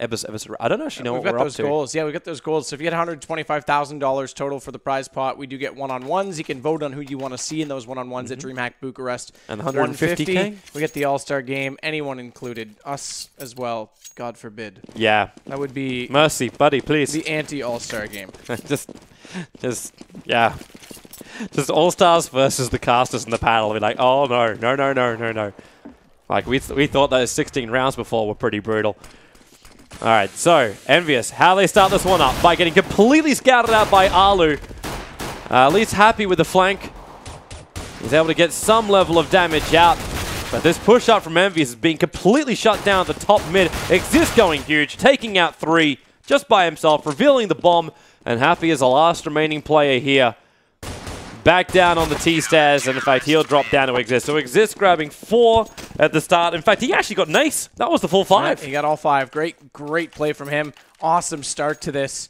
I don't actually know what we're up to. We've got those goals. Yeah, we got those goals. So if you get $125,000 total for the prize pot, we do get one-on-ones. You can vote on who you want to see in those one-on-ones at DreamHack Bucharest. And $150K? We get the All-Star Game. Anyone included. Us as well. God forbid. Yeah. That would be... Mercy, buddy, please. The anti-All-Star Game. Yeah. Just All-Stars versus the casters in the panel. We're like, oh, no. Like, we thought those 16 rounds before were pretty brutal. All right, so, EnVyUs, how they start this one up? By getting completely scouted out by Alu. At least happy with the flank. He's able to get some level of damage out. But this push-up from EnVyUs is being completely shut down at the top mid. Exist going huge, taking out 3 just by himself, revealing the bomb. And Happy is the last remaining player here. Back down on the T-stairs, and in fact, he'll drop down to Exist. So Exist grabbing 4 at the start. In fact, he actually got an ace. That was the full 5. Yeah, he got all 5. Great play from him. Awesome start to this.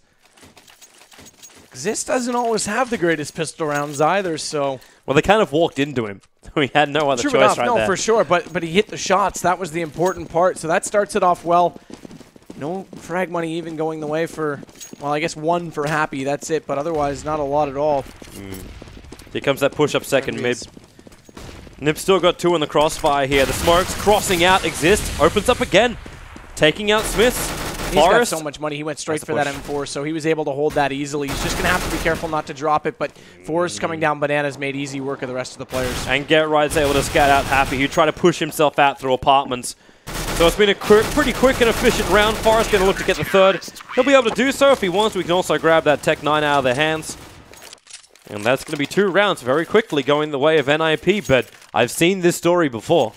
Exist doesn't always have the greatest pistol rounds either, so... Well, they kind of walked into him. We had no other choice enough. right there. No, for sure, but he hit the shots. That was the important part. So that starts it off well. No frag money even going the way for, well, I guess 1 for Happy. That's it, but otherwise not a lot at all. Here comes that push-up second mid. Nip's still got 2 in the crossfire here. The smokes crossing out Exist. Opens up again. Taking out Smiths. He's got so much money. He went straight for that M4, so he was able to hold that easily. He's just going to have to be careful not to drop it, but Forrest coming down bananas made easy work of the rest of the players. And Get Right's able to scout out Happy, who tried to push himself out through apartments. So it's been a pretty quick and efficient round. Forrest going to look to get the 3rd. He'll be able to do so if he wants. We can also grab that Tech 9 out of their hands. And that's going to be 2 rounds very quickly going the way of NIP, but I've seen this story before.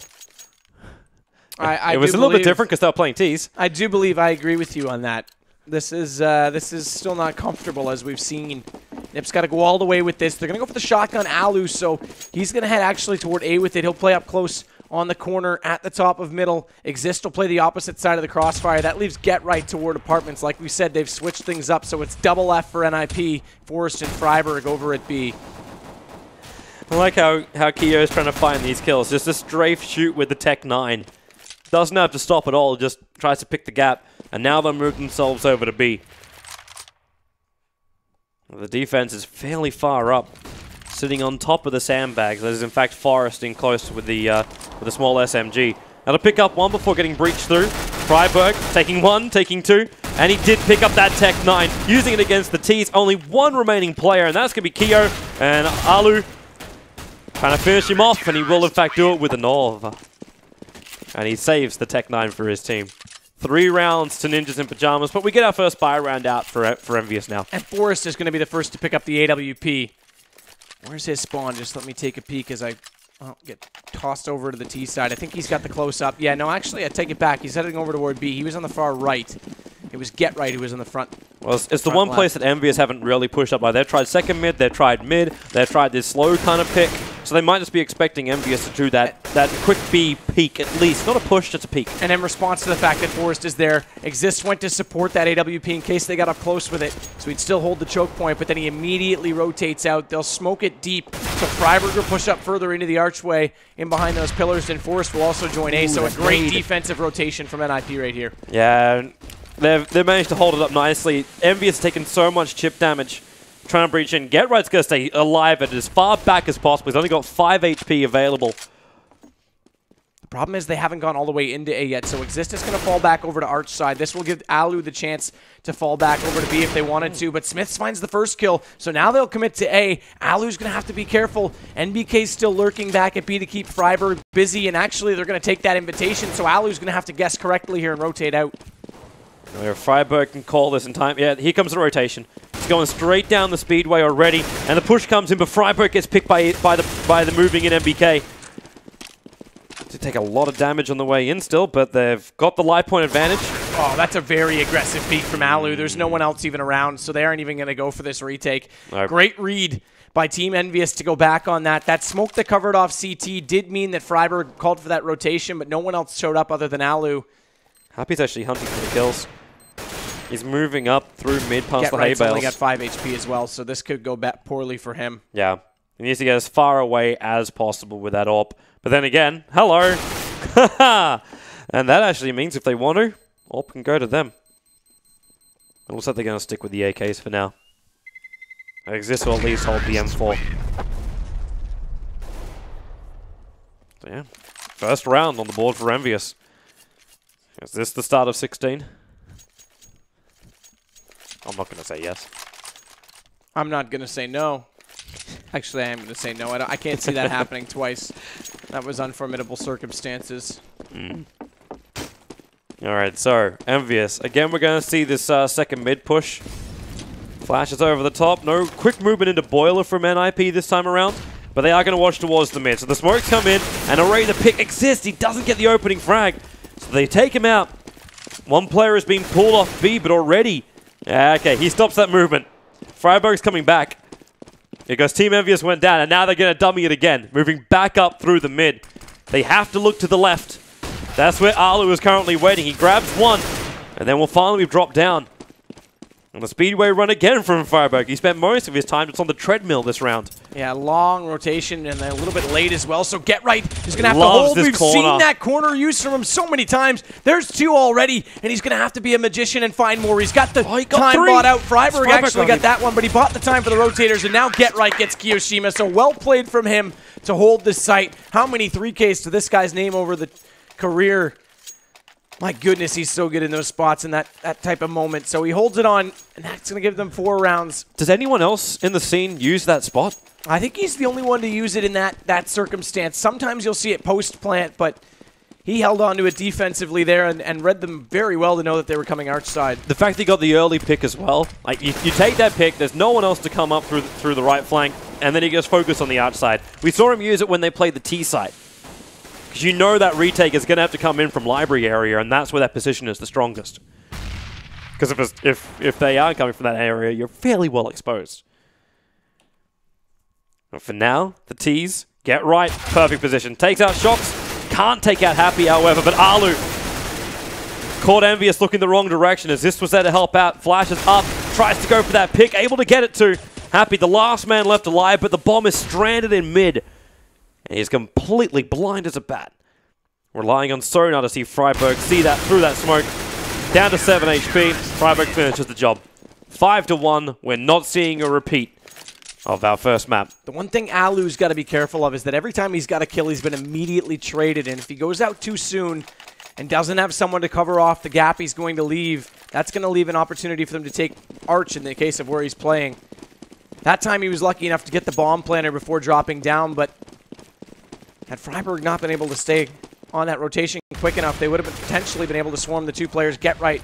It was a little bit different because they were playing T's. I do believe I agree with you on that. This is still not comfortable, as we've seen. Nip's got to go all the way with this. They're going to go for the shotgun Alu, so he's going to head actually toward A with it. He'll play up close on the corner at the top of middle. Exist will play the opposite side of the crossfire. That leaves Get Right toward apartments. Like we said, they've switched things up, so it's double F for NIP. Forrest and Freiberg over at B. I like how Keo is trying to find these kills. Just a strafe shoot with the Tech 9. Doesn't have to stop at all, just tries to pick the gap. And now they'll move themselves over to B. The defense is fairly far up, sitting on top of the sandbags. There's in fact Forrest in close with the small SMG. Now to pick up 1 before getting breached through. Freiberg taking 1, taking 2, and he did pick up that Tech 9, using it against the T's. Only 1 remaining player, and that's going to be Keo. And Alu trying to finish him off, and he will in fact do it with a Nova. And he saves the Tech 9 for his team. 3 rounds to Ninjas in Pajamas, but we get our first buy round out for EnVyUs now. And Forrest is going to be the first to pick up the AWP. Where's his spawn? Just let me take a peek as I get tossed over to the T side. I think he's got the close-up. Yeah, no, actually, I take it back. He's heading over toward B. He was on the far right. It was Get Right who was in the front. Well, it's the one place that EnVyUs haven't really pushed up by. They've tried second mid, they've tried mid, they've tried this slow kind of pick. So they might just be expecting EnVyUs to do that quick B peak at least. Not a push, just a peak. And in response to the fact that Forrest is there, Exist went to support that AWP in case they got up close with it. So he'd still hold the choke point, but then he immediately rotates out. They'll smoke it deep. So Freiberg will push up further into the archway in behind those pillars, and Forrest will also join A. So a great defensive rotation from NIP right here. Yeah, they've managed to hold it up nicely. EnVyUs has taken so much chip damage trying to breach in. Get Right's going to stay alive at as far back as possible. He's only got 5 HP available. The problem is they haven't gone all the way into A yet, so Exist is going to fall back over to Arch side. This will give Alu the chance to fall back over to B if they wanted to, but Smiths finds the first kill, so now they'll commit to A. Alu's going to have to be careful. NBK's still lurking back at B to keep Freiberg busy, and actually they're going to take that invitation, so Alu's going to have to guess correctly here and rotate out. Freiberg can call this in time. Yeah, here comes the rotation. He's going straight down the speedway already, and the push comes in, but Freiberg gets picked by the moving in NBK. To take a lot of damage on the way in still, but they've got the live point advantage. Oh, that's a very aggressive peek from Alu. There's no one else even around, so they aren't even going to go for this retake. Nope. Great read by Team EnVyUs to go back on that. That smoke that covered off CT did mean that Freiberg called for that rotation, but no one else showed up other than Alu. Happy's actually hunting for the kills. He's moving up through mid past the hay bales. Only got 5 HP as well, so this could go back poorly for him. Yeah. He needs to get as far away as possible with that AWP. But then again, hello! And that actually means if they want to, AWP can go to them. It looks like they're going to stick with the AKs for now. Exist will at least hold the M4. So yeah, first round on the board for EnVyUs. Is this the start of 16? I'm not going to say yes. I'm not going to say no. Actually, I am going to say no. I can't see that happening twice. That was unformidable circumstances. All right, so EnVyUs. Again, we're going to see this second mid push. Flashes over the top. No quick movement into Boiler from NIP this time around, but they are going to watch towards the mid. So the smokes come in, and a ready to pick exists. He doesn't get the opening frag, so they take him out. One player is being pulled off B, but already... Okay, he stops that movement. Freiburg's coming back. Because Team EnVyUs went down, and now they're going to dummy it again, moving back up through the mid. They have to look to the left. That's where Alu is currently waiting. He grabs one, and then will finally drop down. And the speedway run again from Freiburg. He spent most of his time just on the treadmill this round. Yeah, long rotation and a little bit late as well. So Get Right is going to have to hold. We've seen that corner use from him so many times. There's two already, and he's going to have to be a magician and find more. He's got the time bought out. Freiburg actually got that one, but he bought the time for the rotators, and now Get Right gets Kiyoshima. So well played from him to hold this site. How many 3Ks to this guy's name over the career? My goodness, he's so good in those spots in that type of moment. So he holds it on, and that's going to give them 4 rounds. Does anyone else in the scene use that spot? I think he's the only one to use it in that circumstance. Sometimes you'll see it post-plant, but he held on to it defensively there and read them very well to know that they were coming arch side. The fact that he got the early pick as well. Like, you take that pick, there's no one else to come up through the right flank, and then he gets focused on the outside. side. We saw him use it when they played the T side. Because you know that retake is going to have to come in from library area, and that's where that position is the strongest. Because if they are coming from that area, you're fairly well exposed. But for now, the T's get right, perfect position. Takes out Shocks, can't take out Happy, however, but Alu caught EnVyUs looking the wrong direction as this was there to help out. Flashes up, tries to go for that pick, able to get it to Happy, the last man left alive, but the bomb is stranded in mid. And he's completely blind as a bat. Relying on Sonar to see Freiburg see that through that smoke. Down to 7 HP. Freiburg finishes the job. 5-1. We're not seeing a repeat of our first map. The one thing Alu's got to be careful of is that every time he's got a kill, he's been immediately traded. And if he goes out too soon and doesn't have someone to cover off the gap he's going to leave, that's going to leave an opportunity for them to take Arch in the case of where he's playing. That time he was lucky enough to get the bomb planter before dropping down, but had Freiburg not been able to stay on that rotation quick enough, they would have potentially been able to swarm the two players. Get Right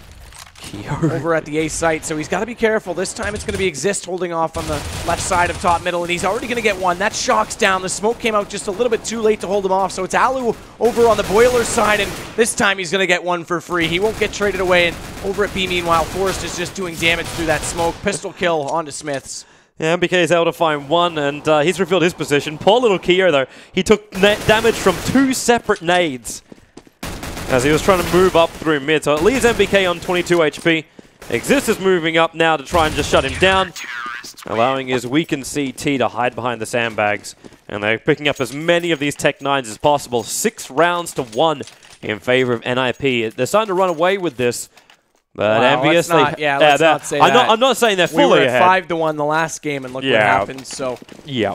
over at the A site, so he's got to be careful. This time it's going to be Exist holding off on the left side of top middle, and he's already going to get one. That Shock's down. The smoke came out just a little bit too late to hold him off, so it's Alu over on the Boiler side, and this time he's going to get one for free. He won't get traded away, and over at B, meanwhile, Forrest is just doing damage through that smoke. Pistol kill onto Smiths. Yeah, MBK is able to find one, and he's revealed his position. Poor little Kyo, though. He took damage from 2 separate nades as he was trying to move up through mid. So it leaves MBK on 22 HP. Exist is moving up now to try and just shut him down, allowing his weakened CT to hide behind the sandbags. And they're picking up as many of these Tech 9s as possible. 6 rounds to 1 in favor of NIP. They're starting to run away with this. But wow, EnVyUs, let's not say that. I'm not saying they're fully We were ahead. at 5-1 the last game, and look what happened. So yeah.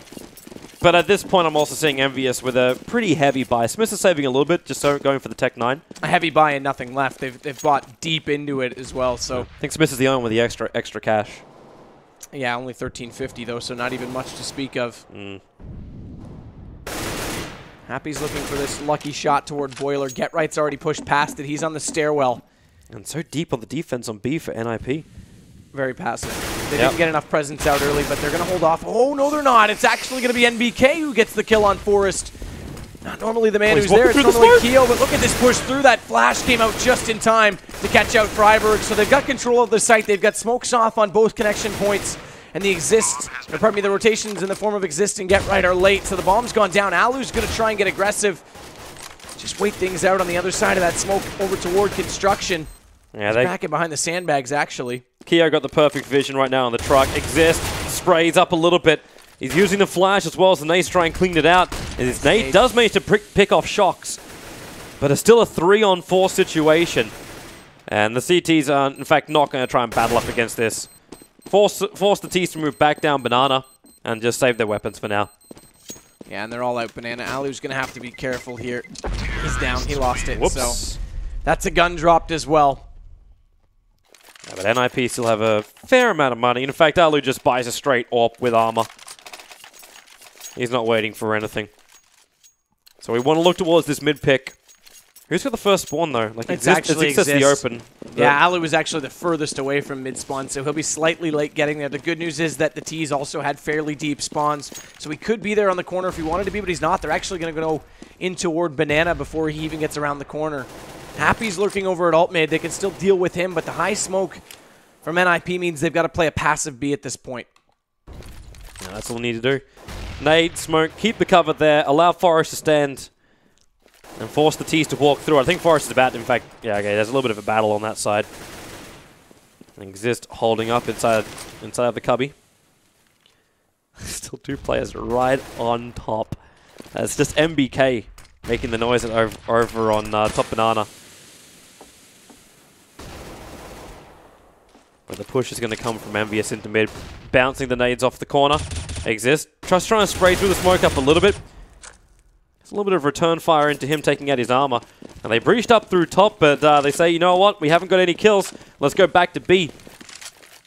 But at this point, I'm also seeing EnVyUs with a pretty heavy buy. Smith is saving a little bit, just so going for the Tech 9. A heavy buy and nothing left. They've bought deep into it as well. So I think Smith is the only one with the extra cash. Yeah, only 1350 though, so not even much to speak of. Happy's looking for this lucky shot toward Boiler. Get Right's already pushed past it. He's on the stairwell. And so deep on the defense on B for NIP. Very passive. They didn't get enough presence out early, but they're going to hold off. Oh, no, they're not. It's actually going to be NBK who gets the kill on Forrest. Not normally the man who's there. It's normally Keo, but look at this push through. That flash came out just in time to catch out Freiburg. So they've got control of the site. They've got smokes off on both connection points. And the rotations in the form of Exist and Get Right are late. So the bomb's gone down. Alu's going to try and get aggressive. Just wait things out on the other side of that smoke over toward construction. Yeah, they back it behind the sandbags, actually. Keo got the perfect vision right now on the truck. Exist sprays up a little bit. He's using the flash as well as the nade to try and clean it out. And his nade does manage to pick off Shocks. But it's still a 3-on-4 situation. And the CTs are, in fact, not going to try and battle up against this. Force the Ts to move back down Banana and just save their weapons for now. Yeah, and they're all out Banana. Alu's going to have to be careful here. He's down. He lost it. Whoops. So that's a gun dropped as well. Yeah, but NIP still have a fair amount of money. In fact, Alu just buys a straight AWP with armor. He's not waiting for anything. So we want to look towards this mid pick. Who's got the first spawn, though? Like, It's actually Exist the open. Yeah, Alu was actually the furthest away from mid-spawn, so he'll be slightly late getting there. The good news is that the T's also had fairly deep spawns, so he could be there on the corner if he wanted to be, but he's not. They're actually going to go in toward Banana before he even gets around the corner. Happy's lurking over at alt mid. They can still deal with him, but the high smoke from NIP means they've got to play a passive B at this point. Yeah, that's all we need to do. Nade, smoke, keep the cover there, allow Forest to stand and force the T's to walk through. I think Forest is about, in fact, yeah, okay, there's a little bit of a battle on that side. Exist holding up inside of the cubby. Still two players right on top. It's just MBK making the noise over on top Banana. Where the push is going to come from EnVyUs into mid, bouncing the nades off the corner. Exist. Just trying to spray through the smoke up a little bit. There's a little bit of return fire into him taking out his armor. And they breached up through top, but they say, you know what? We haven't got any kills. Let's go back to B.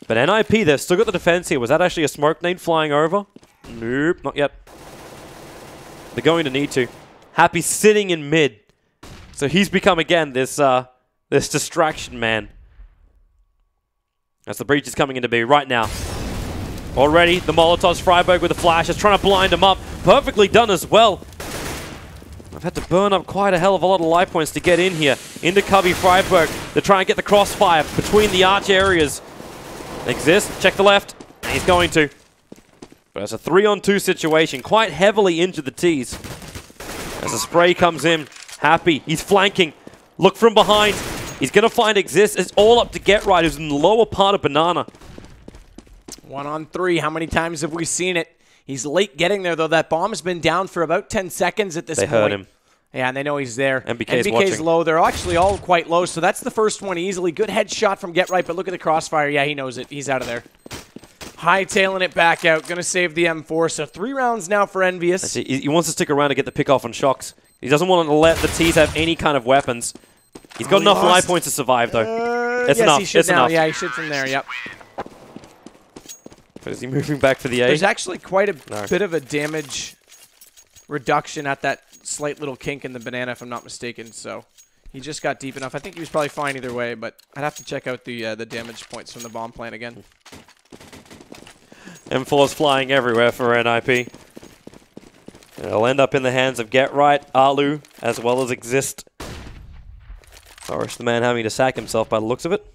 But NIP, they've still got the defense here. Was that actually a smoke nade flying over? Nope, not yet. They're going to need to. Happy sitting in mid. So he's become, again, this distraction man. As the breach is coming into B right now. Already, the Molotov's Freiburg with the flash is trying to blind him up. Perfectly done as well. I've had to burn up quite a hell of a lot of life points to get in here. Into Cubby Freiburg to try and get the crossfire between the arch areas. Exist, check the left. And he's going to. But it's a 3-on-2 situation, quite heavily into the T's. As the spray comes in, Happy, he's flanking. Look from behind. He's going to find Exist. It's all up to Get Right, who's in the lower part of Banana. 1-on-3. How many times have we seen it? He's late getting there, though. That bomb has been down for about 10 seconds at this point. They heard him. Yeah, and they know he's there. MBK's watching. Low. They're actually all quite low, so that's the first one easily. Good headshot from Get Right, but look at the crossfire. Yeah, he knows it. He's out of there. Hightailing it back out. Going to save the M4. So 3 rounds now for EnVyUs. He wants to stick around to get the pick off on Shocks. He doesn't want to let the T's have any kind of weapons. He's got enough life points to survive, though. It's enough. He should it's now. enough. Yeah, he should from there. Yep. But is he moving back for the A? There's actually quite a bit of a damage reduction at that slight little kink in the Banana, if I'm not mistaken. So he just got deep enough. I think he was probably fine either way, but I'd have to check out the damage points from the bomb plant again. M4's flying everywhere for NIP. It'll end up in the hands of Get Right, Alu, as well as Exist. Forrest, the man having to sack himself by the looks of it.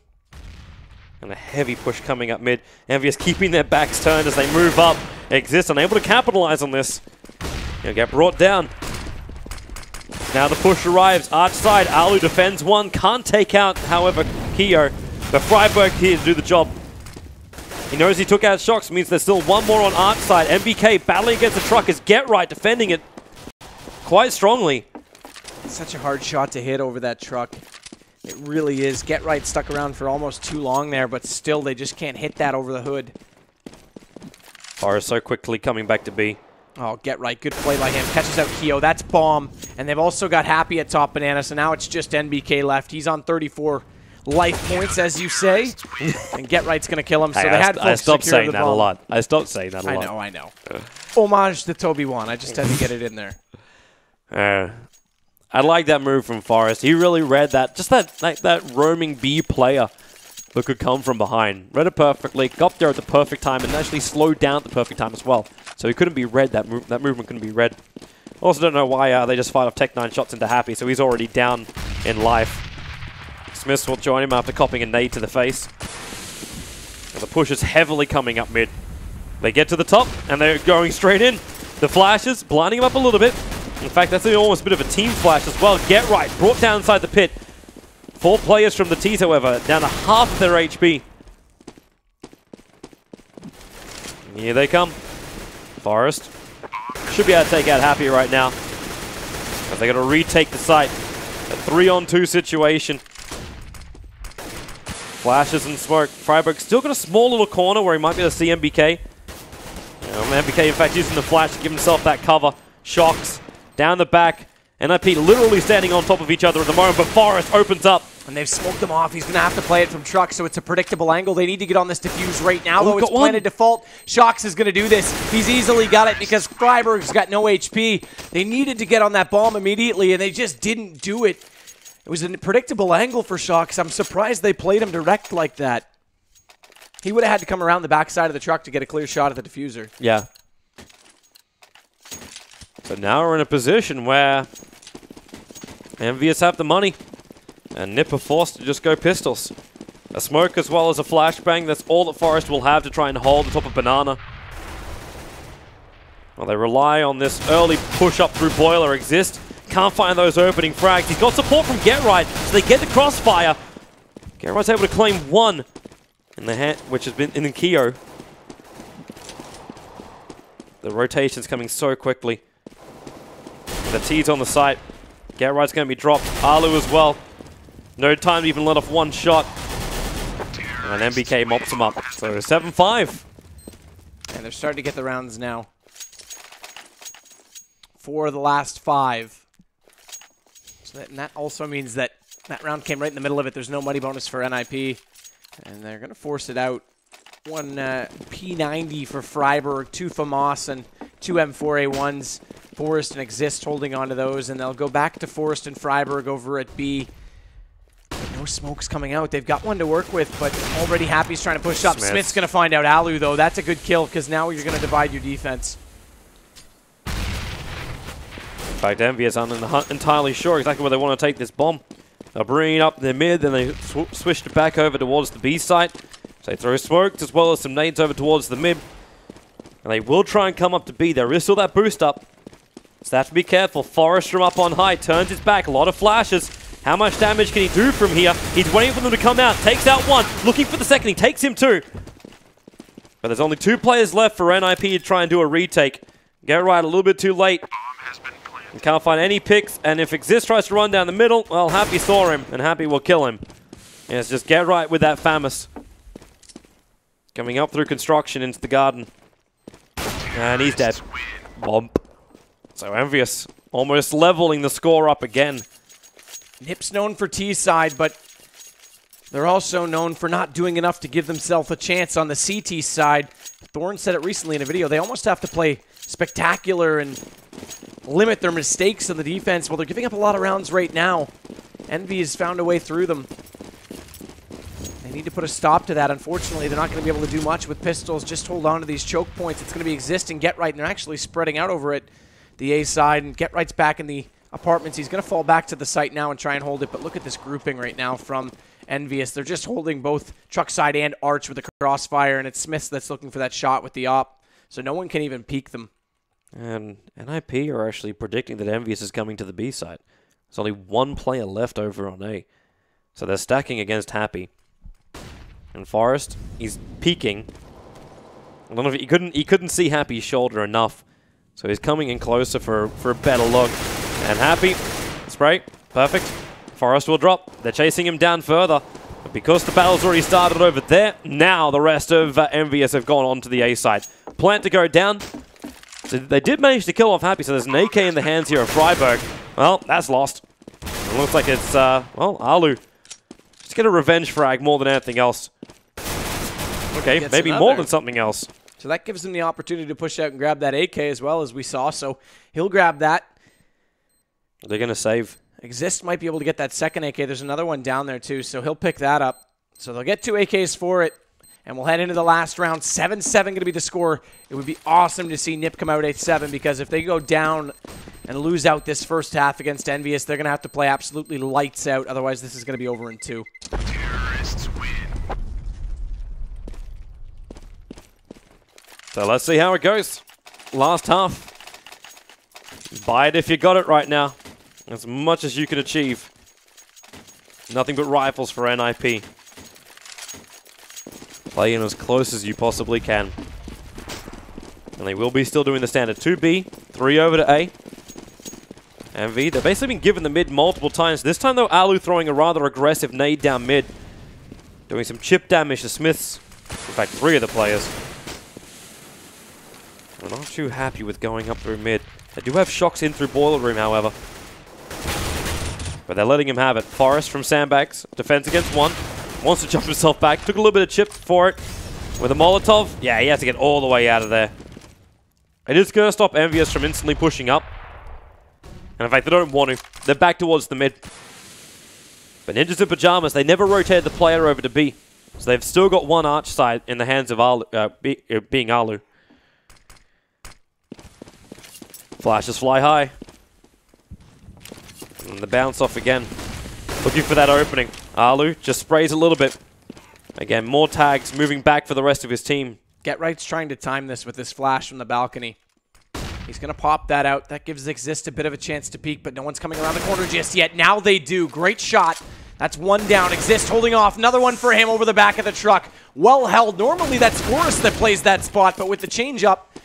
And a heavy push coming up mid. EnVyUs keeping their backs turned as they move up. Exist unable to capitalize on this. He'll get brought down. Now the push arrives. Arch side. Alu defends one. Can't take out, however, Keo. But Freiburg here to do the job. He knows he took out Shocks. Means there's still one more on Arch side. MBK battling against the truck is Get Right defending it quite strongly. It's such a hard shot to hit over that truck. It really is. Get Right stuck around for almost too long there, but still they just can't hit that over the hood. Forrest so quickly coming back to B. Oh, Get Right. Good play by him. Catches out Keo. That's bomb. And they've also got Happy at top Banana, so now it's just NBK left. He's on 34 life points, as you say. And Get Right's going to kill him, so they had I stopped saying that a lot. I stopped saying that a lot. I know. Homage to Toby 1. I just had to get it in there. I like that move from Forrest. He really read that, just that roaming B player that could come from behind. Read it perfectly, got there at the perfect time, and actually slowed down at the perfect time as well. So he couldn't be read, that movement couldn't be read. Also don't know why they just fired off Tech 9 shots into Happy, so he's already down in life. Smiths will join him after copping a nade to the face. And the push is heavily coming up mid. They get to the top, and they're going straight in. The flashes, blinding him up a little bit. In fact, that's almost a bit of a team flash as well. Get Right, brought down inside the pit. 4 players from the T's, however, down to half of their HP. Here they come. Forrest should be able to take out Happy right now. But they got to retake the site. A 3-on-2 situation. Flashes and smoke. Freiburg still got a small little corner where he might be able to see MBK. MBK, in fact, using the flash to give himself that cover. Shocks down the back. NIP literally standing on top of each other at the moment, but Forest opens up. And they've smoked him off. He's going to have to play it from Truck, so it's a predictable angle. They need to get on this defuse right now, though. It's planted default. Shocks is going to do this. He's easily got it because Freiburg's got no HP. They needed to get on that bomb immediately, and they just didn't do it. It was a predictable angle for Shocks. I'm surprised they played him direct like that. He would have had to come around the backside of the truck to get a clear shot at the diffuser. Yeah. So now we're in a position where EnVyUs have the money. And Nip are forced to just go pistols. A smoke as well as a flashbang. That's all that Forest will have to try and hold the top of Banana. Well, they rely on this early push up through Boiler. Exist. Can't find those opening frags. He's got support from GetRight, so they get the crossfire. GetRight's able to claim one in the hand, which has been in the Keo. The rotation's coming so quickly. The T's on the site. GetRight's going to be dropped. Alu as well. No time to even let off one shot. And MBK mops him up. So 7-5. And they're starting to get the rounds now. 4 of the last 5. So that also means that that round came right in the middle of it. There's no money bonus for NIP. And they're going to force it out. 1 P90 for Freiburg, 2 FAMAS, and 2 M4A1s. Forest and Exist holding on to those. And they'll go back to Forest and Freiburg over at B. No smokes coming out. They've got one to work with, but already Happy's trying to push up. Smith's going to find out Alu, though. That's a good kill, because now you're going to divide your defense. In fact, EnVyUs aren't entirely sure exactly where they want to take this bomb. They'll bring it up in the mid, then they swished it back over towards the B site. So they throw smokes as well as some nades over towards the mid. And they will try and come up to B. There is still that boost up. So they have to be careful. Forest from up on high turns his back. A lot of flashes. How much damage can he do from here? He's waiting for them to come out. Takes out one. Looking for the second. He takes him two. But there's only 2 players left for NIP to try and do a retake. GetRight a little bit too late. And can't find any picks. And if Exist tries to run down the middle, well, Happy saw him. And Happy will kill him. And it's just GetRight with that FAMAS. Coming up through construction into the garden. And he's dead. Bump. So EnVyUs almost leveling the score up again. Nip's known for T-side, but they're also known for not doing enough to give themselves a chance on the CT side. Thorne said it recently in a video. They almost have to play spectacular and limit their mistakes on the defense. Well, they're giving up a lot of rounds right now. EnVyUs found a way through them. They need to put a stop to that. Unfortunately, they're not going to be able to do much with pistols. Just hold on to these choke points. It's going to be Exist and GetRight, and they're actually spreading out over at the A side, and GetRight's back in the apartments. He's going to fall back to the site now and try and hold it, but look at this grouping right now from EnVyUs. They're just holding both truck side and arch with the crossfire, and it's Smith that's looking for that shot with the op, so no one can even peek them. And NIP are actually predicting that EnVyUs is coming to the B side. There's only 1 player left over on A, so they're stacking against Happy. And Forest, he's peeking. I don't know if he couldn't see Happy's shoulder enough, so he's coming in closer for a better look. And Happy, spray, perfect. Forest will drop. They're chasing him down further. But because the battle's already started over there, now the rest of EnVyUs have gone on to the A side. Plant to go down. So they did manage to kill off Happy, so there's an AK in the hands here of Freiburg. Well, that's lost. It looks like it's, well, Alu. Just get a revenge frag more than anything else. Okay, maybe more than something else. So that gives him the opportunity to push out and grab that AK as well, as we saw. So he'll grab that. They're going to save. Exist might be able to get that second AK. There's another one down there too, so he'll pick that up. So they'll get 2 AKs for it, and we'll head into the last round. 7-7 going to be the score. It would be awesome to see Nip come out 8-7, because if they go down and lose out this first half against EnVyUs, they're going to have to play absolutely lights out. Otherwise, this is going to be over in 2. Terrorists win. So let's see how it goes. Last half. Buy it if you got it right now. As much as you can achieve. Nothing but rifles for NIP. Play in as close as you possibly can. And they will be still doing the standard 2B, 3 over to A. EnVy, they've basically been given the mid multiple times. This time though, Alu throwing a rather aggressive nade down mid. doing some chip damage to Smiths. In fact, 3 of the players. We're not too happy with going up through mid. They do have shocks in through Boiler Room, however. But they're letting him have it. Forrest from Sandbags. Defense against 1. Wants to jump himself back. Took a little bit of chip for it. With a Molotov. Yeah, he has to get all the way out of there. It is going to stop EnVyUs from instantly pushing up. And in fact, they don't want to. They're back towards the mid. But Ninjas in Pajamas, they never rotated the player over to B. So they've still got 1 arch side in the hands of Alu, being Alu. Flashes fly high. And the bounce off again. Looking for that opening. Alu just sprays a little bit. Again, more tags moving back for the rest of his team. GetRight's trying to time this with this flash from the balcony. He's going to pop that out. That gives Exist a bit of a chance to peek, but no one's coming around the corner just yet. Now they do. Great shot. That's 1 down. Exist holding off. Another one for him over the back of the truck. Well held. Normally that's Forrest that plays that spot, but with the change up,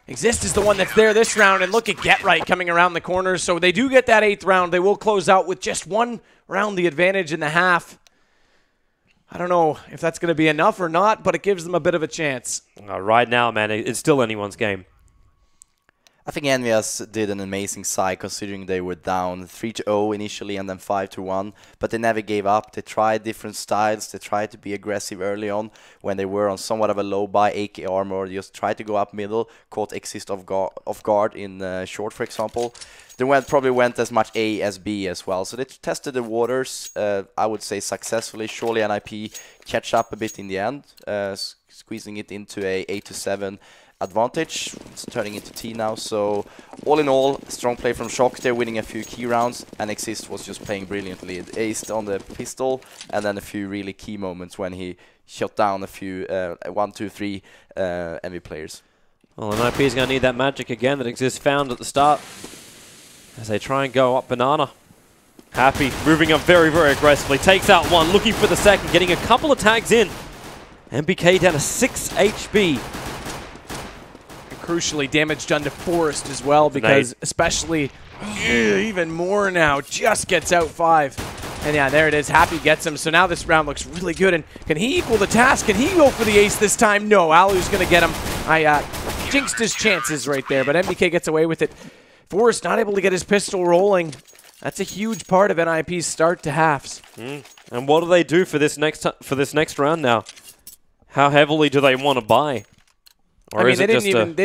Exist is the one that's there this round. And look at GetRight coming around the corner. So they do get that 8th round. They will close out with just 1 round the advantage in the half. I don't know if that's going to be enough or not, but it gives them a bit of a chance. Right now, man, it's still anyone's game. I think EnVyUs did an amazing side considering they were down 3-0 initially and then 5-1, but they never gave up. They tried different styles. They tried to be aggressive early on when they were on somewhat of a low buy AK armor. Just tried to go up middle, caught Exist off guard in short, for example. They probably went as much A as B as well. So they tested the waters, I would say, successfully. Surely NIP catch up a bit in the end, squeezing it into a 8-7 advantage. It's turning into T now. So all in all, strong play from Shock. They're winning a few key rounds, and Exist was just playing brilliantly. It aced on the pistol, and then a few really key moments when he shot down a few 1, 2, 3 envy players. Well, NIP is going to need that magic again that Exist found at the start as they try and go up banana. Happy moving up very, very aggressively. Takes out 1, looking for the 2nd, getting a couple of tags in. MBK down to 6 HP. Crucially, damage done to Forrest as well, because especially even more now, just gets out 5. And yeah, there it is. Happy gets him. So now this round looks really good. And can he equal the task? Can he go for the ace this time? No, Alu's going to get him. I jinxed his chances right there, but MBK gets away with it. Forrest not able to get his pistol rolling. That's a huge part of NIP's start to halves. And what do they do for this next round now? How heavily do they want to buy? Or I mean, they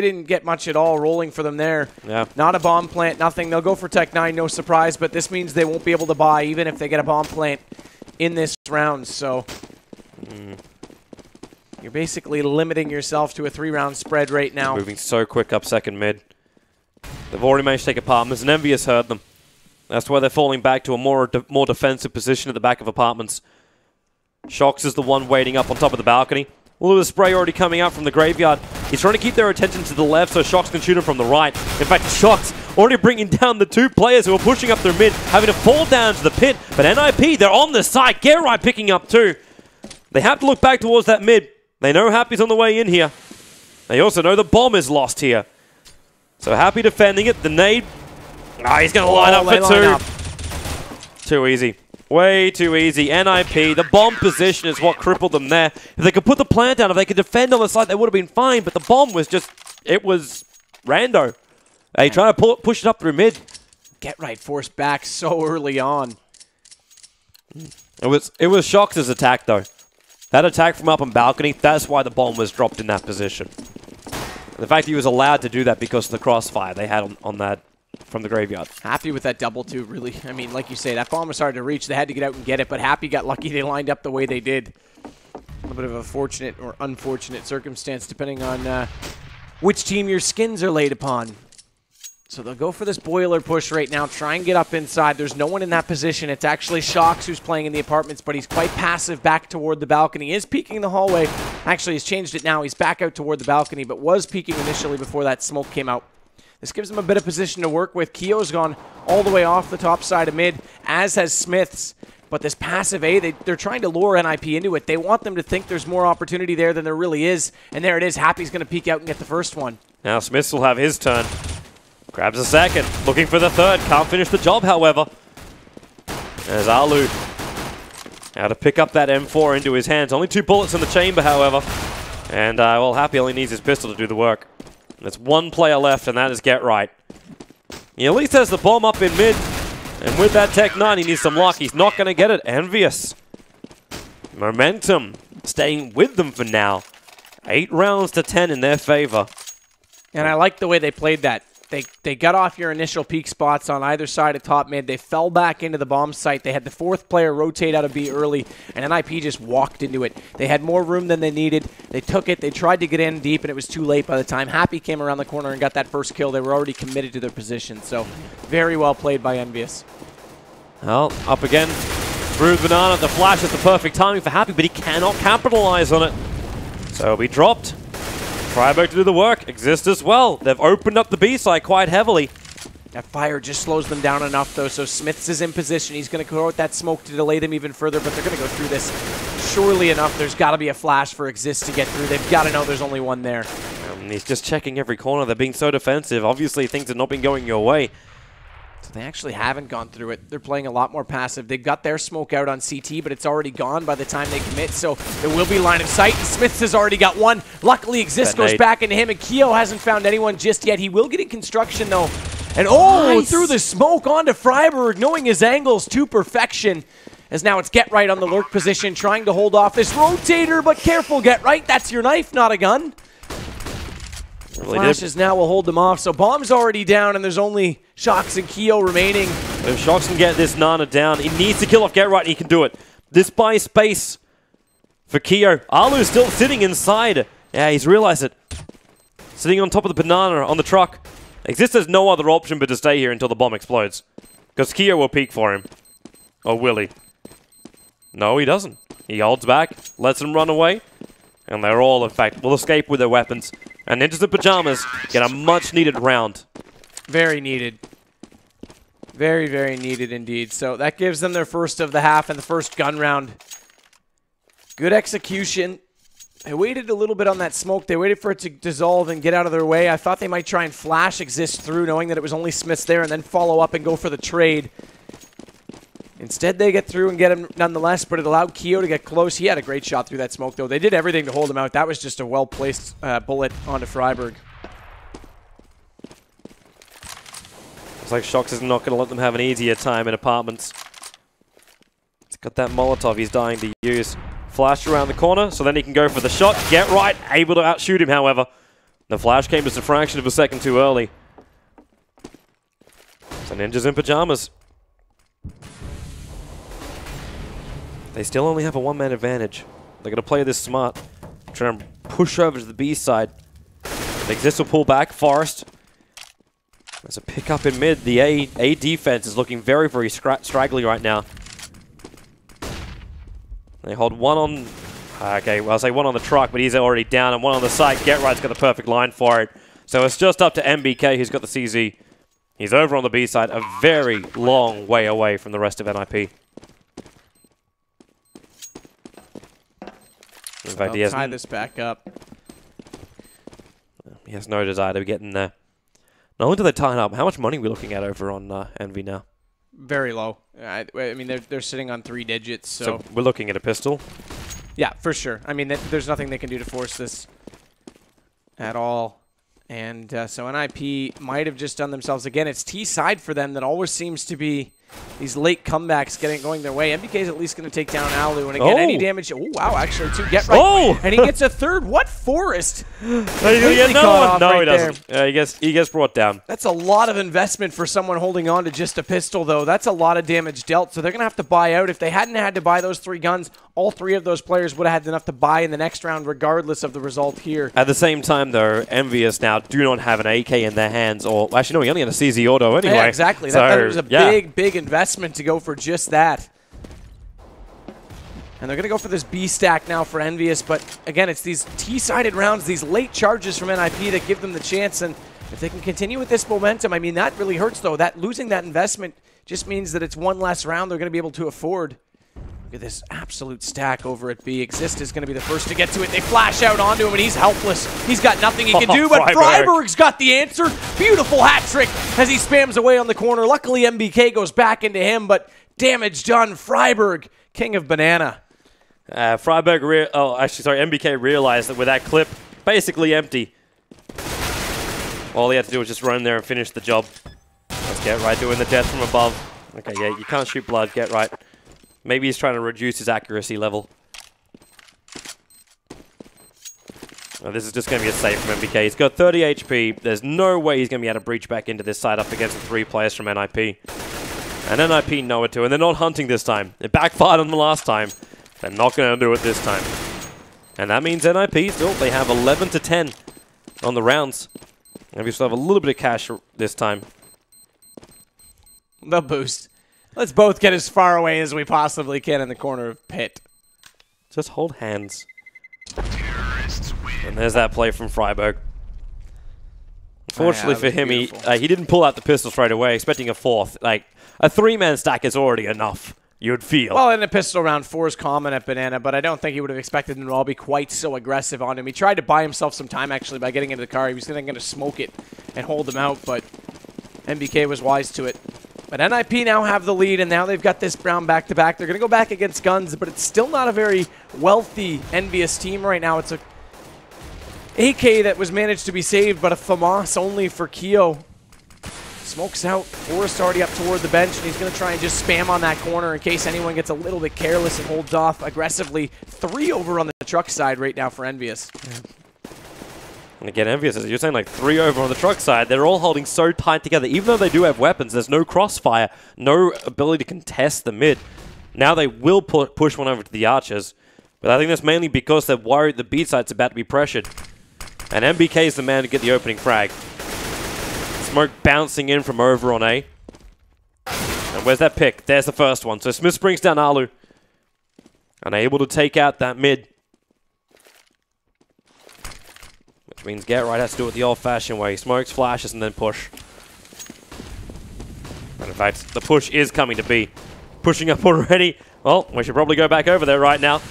didn't get much at all rolling for them there. Yeah. Not a bomb plant, nothing. They'll go for Tech 9, no surprise, but this means they won't be able to buy even if they get a bomb plant in this round. So you're basically limiting yourself to a 3-round spread right now. Moving so quick up second mid. They've already managed to take apartments, and EnVyUs heard them. That's why they're falling back to a more defensive position at the back of apartments. Shox is the one waiting up on top of the balcony. A little bit of spray already coming out from the graveyard. He's trying to keep their attention to the left so Shox can shoot him from the right. In fact, Shox already bringing down the 2 players who are pushing up their mid, having to fall down to the pit. But NIP, they're on the side. GetRight picking up 2. They have to look back towards that mid. They know Happy's on the way in here. They also know the bomb is lost here. So Happy defending it. The nade. He's going to line up for 2. Too easy. Way too easy. NIP, the bomb position is what crippled them there. If they could put the plant down, if they could defend on the side, they would have been fine. But the bomb was just, it was rando. They trying to push it up through mid. GetRight forced back so early on. It was Shox's attack though. That attack from up on balcony, that's why the bomb was dropped in that position. The fact he was allowed to do that because of the crossfire they had on that from the graveyard. Happy with that double too, really. I mean, like you say, that bomb was hard to reach. They had to get out and get it, but Happy got lucky they lined up the way they did. A little bit of a fortunate or unfortunate circumstance, depending on which team your skins are laid upon. So they'll go for this boiler push right now, try and get up inside. There's no one in that position. It's actually Shox who's playing in the apartments, but he's quite passive back toward the balcony. He is peeking the hallway. Actually, he's changed it now. He's back out toward the balcony, but was peeking initially before that smoke came out. This gives him a bit of position to work with. Keo's gone all the way off the top side of mid, as has Smiths. But this passive A, they're trying to lure NIP into it. They want them to think there's more opportunity there than there really is. And there it is. Happy's going to peek out and get the first one. Now Smiths will have his turn. Grabs a second. Looking for the third. Can't finish the job, however. There's Alu. Now to pick up that M4 into his hands. Only 2 bullets in the chamber, however. And, well, Happy only needs his pistol to do the work. There's 1 player left, and that is Get Right. He at least has the bomb up in mid. And with that Tech 9, he needs some luck. He's not going to get it. EnVyUs. Momentum staying with them for now. 8 rounds to 10 in their favor. And I like the way they played that. They got off your initial peak spots on either side of top mid. They fell back into the bomb site. They had the 4th player rotate out of B early, and NIP just walked into it. They had more room than they needed. They took it. They tried to get in deep, and it was too late by the time Happy came around the corner and got that first kill. They were already committed to their position, so very well played by EnVyUs. Well, up again. Through the banana. The flash is the perfect timing for Happy, but he cannot capitalize on it. So he'll be dropped. Freiburg to do the work. Exist as well. They've opened up the B side quite heavily. That fire just slows them down enough, though, so Smiths is in position. He's going to throw out that smoke to delay them even further, but they're going to go through this. Surely enough, there's got to be a flash for Exist to get through. They've got to know there's only one there. He's just checking every corner. They're being so defensive. Obviously, things have not been going your way. So they actually haven't gone through it. They're playing a lot more passive. They've got their smoke out on CT, but it's already gone by the time they commit, so there will be line of sight. And Smiths has already got one. Luckily, Exist goes back into him, and Keo hasn't found anyone just yet. He will get in construction, though. And nice. Through the smoke onto Freiburg, knowing his angles to perfection. As now it's Get Right on the lurk position, trying to hold off this rotator, but careful, Get Right. That's your knife, not a gun. Really Flashes now will hold them off, so Bomb's already down, and there's only Shox and Keo remaining. If Shox can get this Nana down, he needs to kill off Get Right, he can do it. This buys space for Keo. Alu's still sitting inside. Yeah, he's realized it. Sitting on top of the banana on the truck. Exist has no other option but to stay here until the bomb explodes. Because Keo will peek for him. Or will he? No, he doesn't. He holds back, lets them run away. And they're all, in fact, will escape with their weapons. And Ninjas in Pajamas get a much-needed round. Very needed. Very, very needed indeed. So that gives them their first of the half and the first gun round. Good execution. They waited a little bit on that smoke. They waited for it to dissolve and get out of their way. I thought they might try and flash Exist through, knowing that it was only Smiths there, and then follow up and go for the trade. Instead, they get through and get him nonetheless, but it allowed Keo to get close. He had a great shot through that smoke, though. They did everything to hold him out. That was just a well-placed bullet onto Freiburg. Looks like Shox is not going to let them have an easier time in apartments. He's got that Molotov he's dying to use. Flash around the corner, so then he can go for the shot. Get Right, able to outshoot him, however. The flash came just a fraction of a second too early. So Ninjas in Pajamas. They still only have a one-man advantage. They're going to play this smart. Try and push over to the B side. Exist will pull back. Forest. There's a pickup in mid. The A defense is looking very, very straggly right now. They hold one on... Okay, well, I'll say one on the truck, but he's already down, and one on the side. Get Right's got the perfect line for it. So it's just up to MBK, who's got the CZ. He's over on the B side, a very long way away from the rest of NIP. In fact, he has tie this back up. He has no desire to get in there. Not only do they tie it up, how much money are we looking at over on Envy now? Very low. I mean, they're sitting on 3 digits, so we're looking at a pistol? Yeah, for sure. I mean, there's nothing they can do to force this at all. And so NIP might have just done themselves again. It's T side for them that always seems to be these late comebacks going their way. MBK is at least going to take down Alu. And again, any damage. Oh, wow, actually, 2 Get Right. Oh! And he gets a third. What Forest? No, he doesn't. He gets brought down. That's a lot of investment for someone holding on to just a pistol, though. That's a lot of damage dealt. So they're going to have to buy out. If they hadn't had to buy those 3 guns, all 3 of those players would have had enough to buy in the next round, regardless of the result here. At the same time, though, EnVyUs now do not have an AK in their hands. Or actually, no, he only had a CZ auto anyway. Yeah, exactly. So, that was a big investment to go for just that. And they're going to go for this B stack now for EnVyUs, but again, it's these T-sided rounds, these late charges from NIP that give them the chance, and if they can continue with this momentum, I mean, that really hurts, though. That losing that investment just means that it's one less round they're going to be able to afford. Look at this absolute stack over at B. Exist is going to be the first to get to it. They flash out onto him, and he's helpless. He's got nothing he can do, but Freiburg's got the answer. Beautiful hat trick as he spams away on the corner. Luckily, MBK goes back into him, but damage done. Freiburg, king of banana. MBK realized that with that clip basically empty, all he had to do was just run there and finish the job. Let's get right doing the death from above. Okay, yeah, you can't shoot blood, get right. Maybe he's trying to reduce his accuracy level. Oh, this is just going to be a save from MBK. He's got 30 HP. There's no way he's going to be able to breach back into this side up against the 3 players from NIP. And NIP know it too, and they're not hunting this time. It backfired on them last time. They're not going to do it this time. And that means NIP still, they have 11 to 10 on the rounds. And we still have a little bit of cash this time. The boost. Let's both get as far away as we possibly can in the corner of pit. Just hold hands. And there's that play from Freiburg. Fortunately for him, he didn't pull out the pistol straight away, expecting a 4th. Like, a 3-man stack is already enough, you'd feel. Well, in a pistol round, 4 is common at Banana, but I don't think he would have expected them to all be quite so aggressive on him. He tried to buy himself some time, actually, by getting into the car. He was going to smoke it and hold them out, but MBK was wise to it. But NIP now have the lead, and now they've got this round back-to-back. They're going to go back against Guns, but it's still not a very wealthy, envious team right now. It's a AK that was managed to be saved, but a FAMAS only for Keo. Smokes out. Forrest already up toward the bench, and he's going to try and just spam on that corner in case anyone gets a little bit careless and holds off aggressively. 3 over on the truck side right now for EnVyUs. And again, EnVyUs, you're saying like 3 over on the truck side. They're all holding so tight together. Even though they do have weapons, there's no crossfire, no ability to contest the mid. Now they will push one over to the archers, but I think that's mainly because they're worried the B site's about to be pressured. And MBK is the man to get the opening frag. Smoke bouncing in from over on A. And where's that pick? There's the first one. So Smith brings down Alu. Unable to take out that mid. Which means Get Right has to do it the old-fashioned way. Smokes, flashes, and then push. And in fact, the push is coming to B. Pushing up already. Well, we should probably go back over there right now.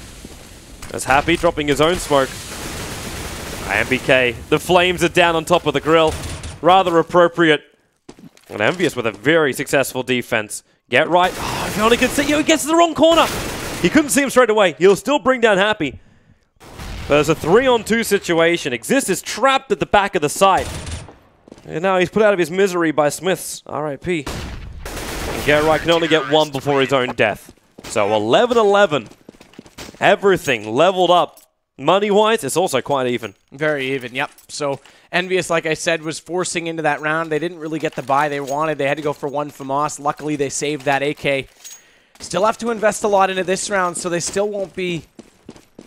As Happy dropping his own smoke. MBK, the flames are down on top of the grill. Rather appropriate. And EnVyUs with a very successful defense. Get Right. Oh, if you only could see, he gets to the wrong corner. He couldn't see him straight away. He'll still bring down Happy. But there's a 3-on-2 situation. Exist is trapped at the back of the site. And now he's put out of his misery by Smiths. R.I.P. And Get Right can only get 1 before his own death. So 11-11. Everything leveled up. Money-wise, it's also quite even. Very even, yep. So EnVyUs, like I said, was forcing into that round. They didn't really get the buy they wanted. They had to go for 1 FAMAS. Luckily, they saved that AK. Still have to invest a lot into this round, so they still won't be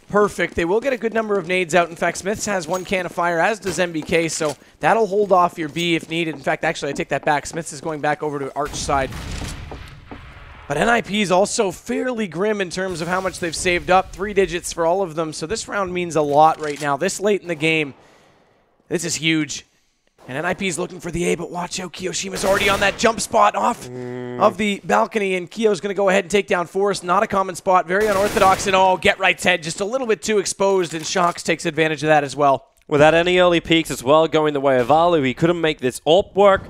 perfect. They will get a good number of nades out. In fact, Smiths has 1 can of fire, as does MBK, so that'll hold off your B if needed. In fact, actually, I take that back. Smiths is going back over to Arch side. But NIP is also fairly grim in terms of how much they've saved up. 3 digits for all of them. So this round means a lot right now. This late in the game, this is huge. And NIP is looking for the A, but watch out. Kiyoshima's already on that jump spot off of the balcony. And Kiyo's going to go ahead and take down Forrest. Not a common spot. Very unorthodox and all. Get Right's head just a little bit too exposed. And Shocks takes advantage of that as well. Without any early peaks as well going the way of Alu, he couldn't make this AWP work.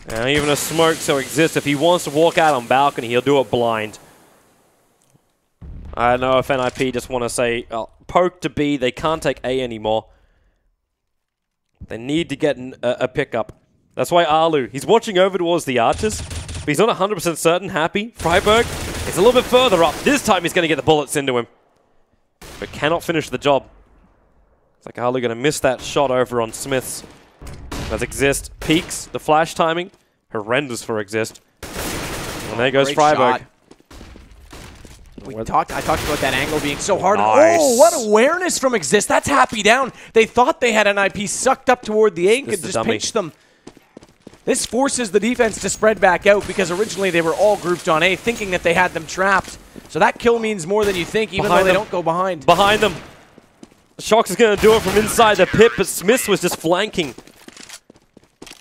And even a smoke so exists. If he wants to walk out on balcony, he'll do it blind. I don't know if NIP just want to say, poke to B, they can't take A anymore. They need to get a pickup. That's why Alu, he's watching over towards the archers, but he's not 100% certain. Happy. Freiburg is a little bit further up. This time he's going to get the bullets into him, but cannot finish the job. It's like Alu going to miss that shot over on Smiths. As Exist peaks, the flash timing, horrendous for Exist. And there goes Freiburg. I talked about that angle being so hard. Nice. Oh, what awareness from Exist. That's Happy down. They thought they had NIP sucked up toward the A and could just pinch them. This forces the defense to spread back out because originally they were all grouped on A, thinking that they had them trapped. So that kill means more than you think, even though they don't go behind. Behind them. Shocks is going to do it from inside the pit, but Smiths was just flanking.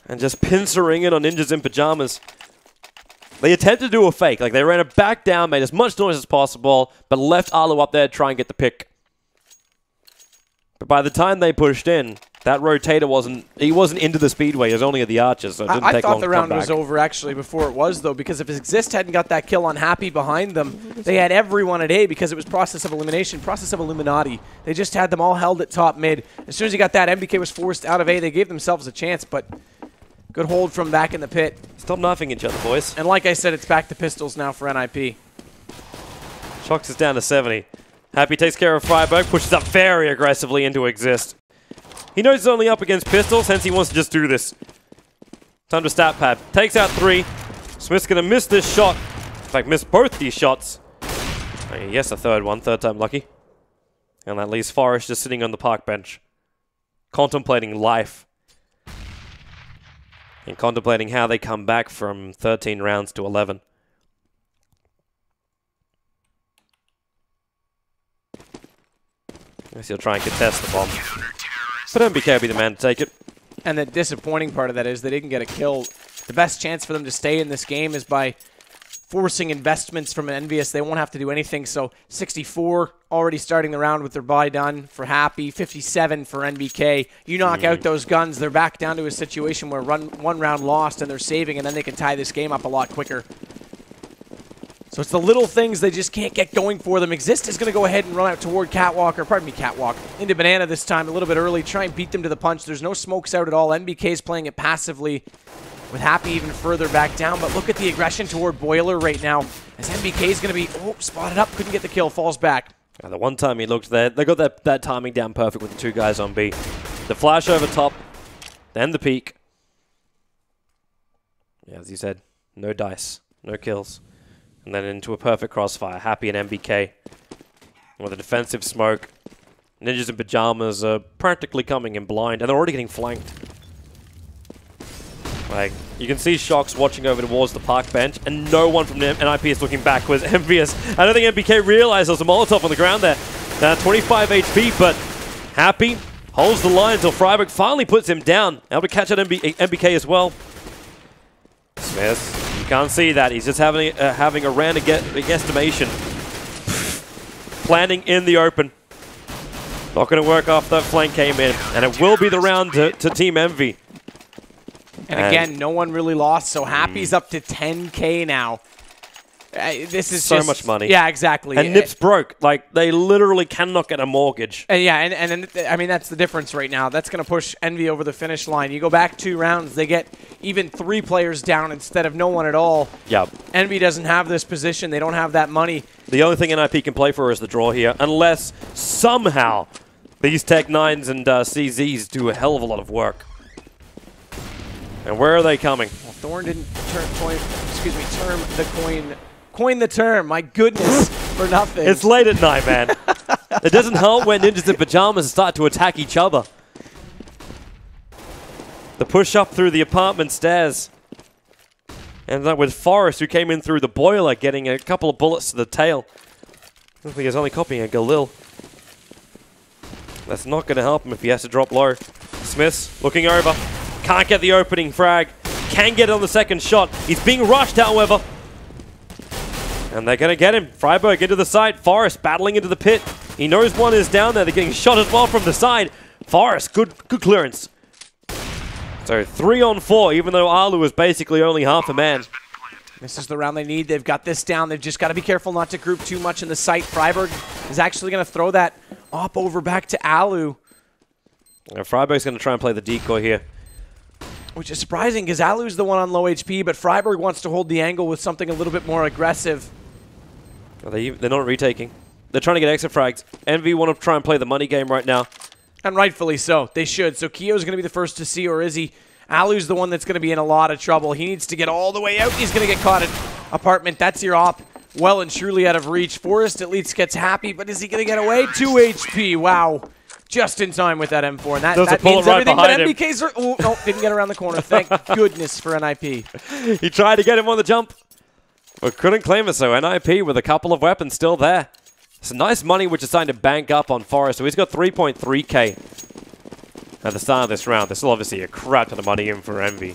And just pincering it on Ninjas in Pajamas. They attempted to do a fake. Like, they ran it back down, made as much noise as possible, but left Alu up there to try and get the pick. But by the time they pushed in, That rotator wasn't into the speedway, he was only at the arches, so it didn't take long to come back. I thought the round was over actually before it was, though, because if Exist hadn't got that kill on Happy behind them, they had everyone at A because it was process of elimination, process of Illuminati. They just had them all held at top mid. As soon as he got that, MBK was forced out of A. They gave themselves a chance, but good hold from back in the pit. Stop knifing each other, boys. And like I said, it's back to pistols now for NIP. Shox is down to 70. Happy takes care of Freiburg, pushes up very aggressively into Exist. He knows he's only up against pistols, hence he wants to just do this. Time to stat pad. Takes out 3. Smith's going to miss this shot. In fact, miss both these shots. Yes, a third one. Third time lucky. And that leaves Forrest just sitting on the park bench. Contemplating life. And contemplating how they come back from 13 rounds to 11. I guess he'll try and contest the bomb. But MBK will be the man to take it. And the disappointing part of that is they didn't get a kill. The best chance for them to stay in this game is by forcing investments from EnVyUs. They won't have to do anything. So 64 already starting the round with their buy done for Happy. 57 for NBK. You knock out those guns, they're back down to a situation where one round lost and they're saving, and then they can tie this game up a lot quicker. So it's the little things they just can't get going for them. Exist is going to go ahead and run out toward Catwalk, or pardon me, Catwalk, into Banana this time a little bit early. Try and beat them to the punch. There's no smokes out at all. NBK is playing it passively with Happy even further back down. But look at the aggression toward Boiler right now as NBK is going to be, spotted up. Couldn't get the kill. Falls back. Yeah, the one time he looked there, they got that timing down perfect with the 2 guys on B. The flash over top, then the peek. Yeah, as you said, no dice, no kills. And then into a perfect crossfire. Happy and MBK with a defensive smoke. Ninjas in Pajamas are practically coming in blind, and they're already getting flanked. Like, you can see Shox watching over towards the park bench, and no one from NIP is looking backwards. EnVyUs, I don't think MBK realized there was a Molotov on the ground there. 25 HP, but Happy holds the line until Freiburg finally puts him down. Able to catch out MBK as well. Smith. You can't see that. He's just having a random guesstimation. Planning in the open. Not going to work after that flank came in. And it will be the round to Team Envy. And again, no one really lost, so Happy's up to 10K now. This is so just much money. Yeah, exactly. And Nip's broke. Like, they literally cannot get a mortgage. Yeah, and I mean, that's the difference right now. That's going to push Envy over the finish line. You go back 2 rounds, they get even 3 players down instead of no one at all. Yep. Envy doesn't have this position. They don't have that money. The only thing NIP can play for is the draw here, unless somehow these Tech 9s and CZs do a hell of a lot of work. And where are they coming? Well, Thorn didn't coin the term. My goodness, for nothing. It's late at night, man. It doesn't help when Ninjas in Pajamas start to attack each other. The push up through the apartment stairs. And that with Forrest, who came in through the boiler, getting a couple of bullets to the tail. I think he's only copying a Galil. That's not going to help him if he has to drop low. Smith's looking over. Can't get the opening frag. Can get it on the second shot. He's being rushed, however. And they're going to get him. Freiburg into the side. Forrest battling into the pit. He knows one is down there. They're getting shot as well from the side. Forrest, good clearance. So 3 on 4, even though Alu is basically only half a man. This is the round they need. They've got this down. They've just got to be careful not to group too much in the site. Freiburg is actually going to throw that op over back to Alu. Freiburg's going to try and play the decoy here. Which is surprising because Alu's the one on low HP, but Freiburg wants to hold the angle with something a little bit more aggressive. They're not retaking. They're trying to get extra frags. Envy want to try and play the money game right now. And rightfully so. They should. So Keo's going to be the first to see, or is he? Alu's the one that's going to be in a lot of trouble. He needs to get all the way out. He's going to get caught at apartment. That's your op. Well and truly out of reach. Forrest at least gets happy, but is he going to get away? 2 HP. Wow. Just in time with that M4. And that means everything, but MBK's... Oh, no, didn't get around the corner. Thank goodness for NIP. He tried to get him on the jump, but couldn't claim it, so NIP with a couple of weapons still there. Some nice money which is starting to bank up on Forrest, so he's got 3.3k at the start of this round. There's still obviously a crap ton of money in for Envy.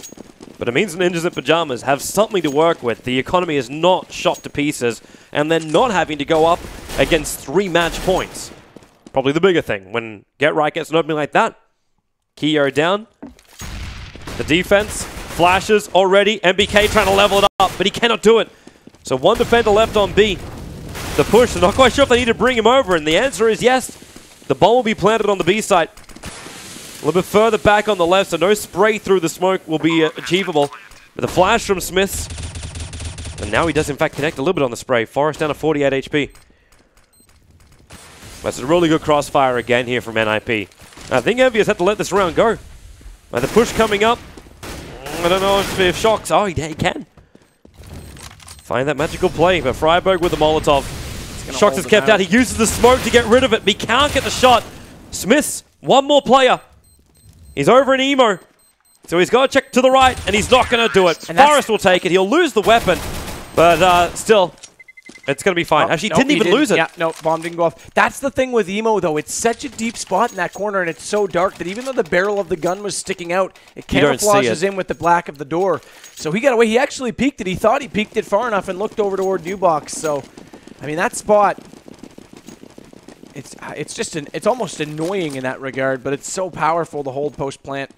But it means Ninjas in Pajamas have something to work with. The economy is not shot to pieces, and they're not having to go up against 3 match points. Probably the bigger thing. When Get Right gets an opening like that, Keo down. The defense flashes already. MBK trying to level it up, but he cannot do it. So one defender left on B. The push, they're not quite sure if they need to bring him over, and the answer is yes. The bomb will be planted on the B side. A little bit further back on the left, so no spray through the smoke will be achievable. With a flash from Smiths. And now he does in fact connect a little bit on the spray. Forrest down to 48 HP. That's a really good crossfire again here from NIP. I think EnVyUs had to let this round go. The push coming up. I don't know if Shocks... Oh, he can. Find that magical play, but Freiburg with the Molotov. Shocks is kept out. He uses the smoke to get rid of it, but he can't get the shot. Smiths, one more player. He's over in Emo. So he's got to check to the right, and he's not going to do it. And Forrest will take it. He'll lose the weapon, but still, it's going to be fine. Actually, he didn't lose it. Yeah, no, bomb didn't go off. That's the thing with Emo, though. It's such a deep spot in that corner, and it's so dark that even though the barrel of the gun was sticking out, it camouflages in with the black of the door. So he got away. He actually peeked it. He thought he peeked it far enough and looked over toward New Box. So, I mean, that spot... It's almost annoying in that regard, but it's so powerful to hold post plant.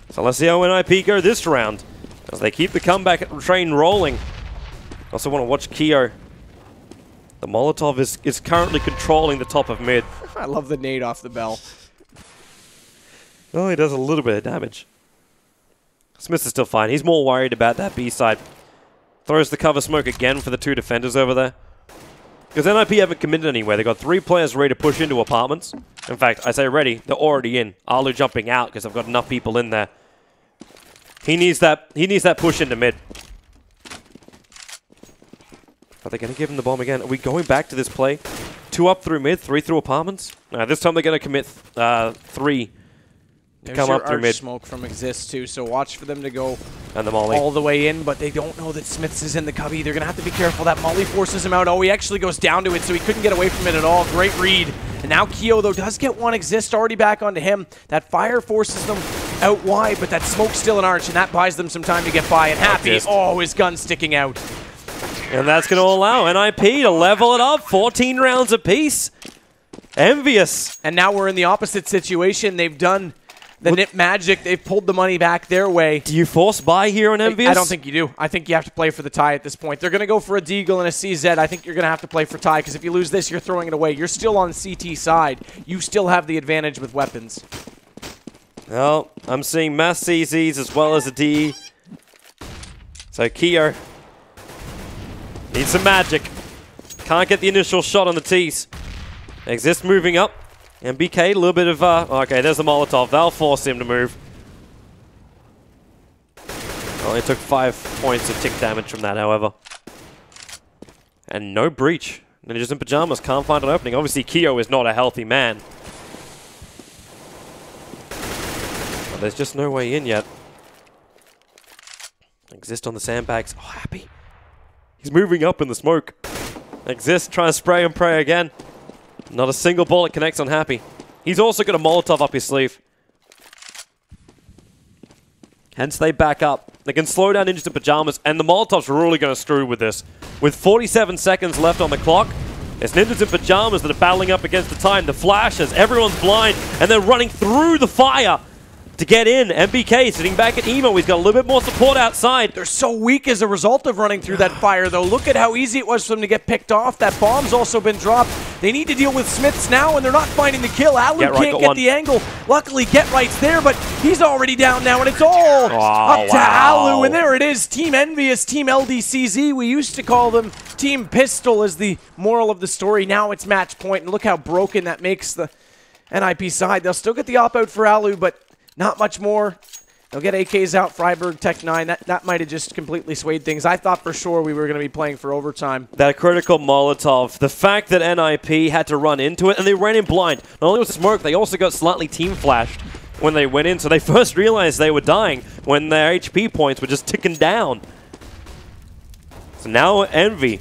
So let's see how NIP go this round as they keep the comeback train rolling. Also want to watch Keo. The Molotov is currently controlling the top of mid. I love the nade off the bell. Oh, he does a little bit of damage. Smith is still fine. He's more worried about that B side. Throws the cover smoke again for the two defenders over there. Because NIP haven't committed anywhere. They've got 3 players ready to push into apartments. In fact, I say ready, they're already in. Alu jumping out because I've got enough people in there. He needs that push into mid. Are they going to give him the bomb again? Are we going back to this play? 2 up through mid, 3 through apartments? This time they're going to commit 3 to come up through mid. Smoke from Exist too, so watch for them to go and the molly all the way in, but they don't know that Smiths is in the cubby. They're going to have to be careful. That molly forces him out. Oh, he actually goes down to it, so he couldn't get away from it at all. Great read. And now Keo, though, does get one Exist already back onto him. That fire forces them out wide, but that smoke's still an arch, and that buys them some time to get by. And Happy, oh, his gun's sticking out. And that's going to allow NIP to level it up. 14 rounds apiece. EnVyUs. And now we're in the opposite situation. They've done the Nip magic. They've pulled the money back their way. Do you force buy here on EnVyUs? I don't think you do. I think you have to play for the tie at this point. They're going to go for a Deagle and a CZ. I think you're going to have to play for tie, because if you lose this, you're throwing it away. You're still on the CT side. You still have the advantage with weapons. Well, I'm seeing mass CZs as well as a D. So Keo needs some magic. Can't get the initial shot on the T's. Exist moving up. MBK, a little bit of... okay, there's the Molotov. That'll force him to move. Only took 5 points of tick damage from that, however. And no breach. Ninjas in Pajamas can't find an opening. Obviously, Keo is not a healthy man. But there's just no way in yet. Exist on the sandbags. Oh, Happy. He's moving up in the smoke. Exist, trying to spray and pray again. Not a single bullet connects on Happy. He's also got a Molotov up his sleeve. Hence they back up. They can slow down Ninjas in Pajamas, and the Molotov's really going to screw with this. With 47 seconds left on the clock, it's Ninjas in Pajamas that are battling up against the time. The flashes, everyone's blind, and they're running through the fire to get in. MBK sitting back at Emo. He's got a little bit more support outside. They're so weak as a result of running through that fire, though. Look at how easy it was for them to get picked off. That bomb's also been dropped. They need to deal with Smiths now, and they're not finding the kill. Alu can't get the angle. Luckily, Get Right's there, but he's already down now, and it's all up to Alu. And there it is. Team EnVyUs, Team LDCZ. We used to call them Team Pistol as the moral of the story. Now it's match point, and look how broken that makes the NIP side. They'll still get the op-out for Alu, but not much more. They'll get AKs out, Freiburg, Tech 9. That might have just completely swayed things. I thought for sure we were going to be playing for overtime. That critical Molotov, the fact that NIP had to run into it, and they ran in blind. Not only was smoke, they also got slightly team flashed when they went in, so they first realized they were dying when their HP points were just ticking down. So now Envy,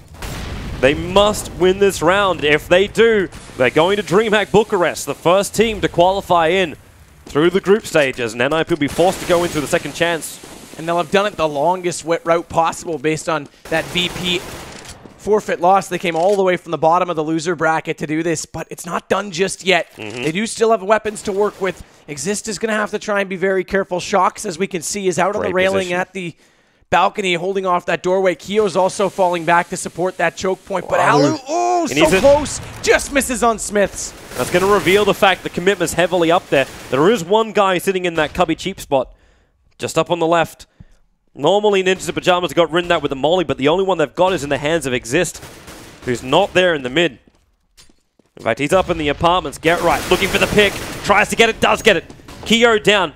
they must win this round. If they do, they're going to DreamHack Bucharest, the first team to qualify in through the group stages, and NIP will be forced to go into the second chance. And they'll have done it the longest route possible based on that VP forfeit loss. They came all the way from the bottom of the loser bracket to do this, but it's not done just yet. They do still have weapons to work with. Exist is going to have to try and be very careful. Shocks, as we can see, is out on the railing at the balcony holding off that doorway. Kio's also falling back to support that choke point, but Alu, oh, so close, just misses on Smiths. That's going to reveal the fact the commitment's heavily up there. There is one guy sitting in that cubby cheap spot, just up on the left. Normally Ninjas in Pajamas got ridden out with the molly, but the only one they've got is in the hands of Exist, who's not there in the mid. In fact, he's up in the apartments. Get right, looking for the pick, tries to get it, does get it. Keo down.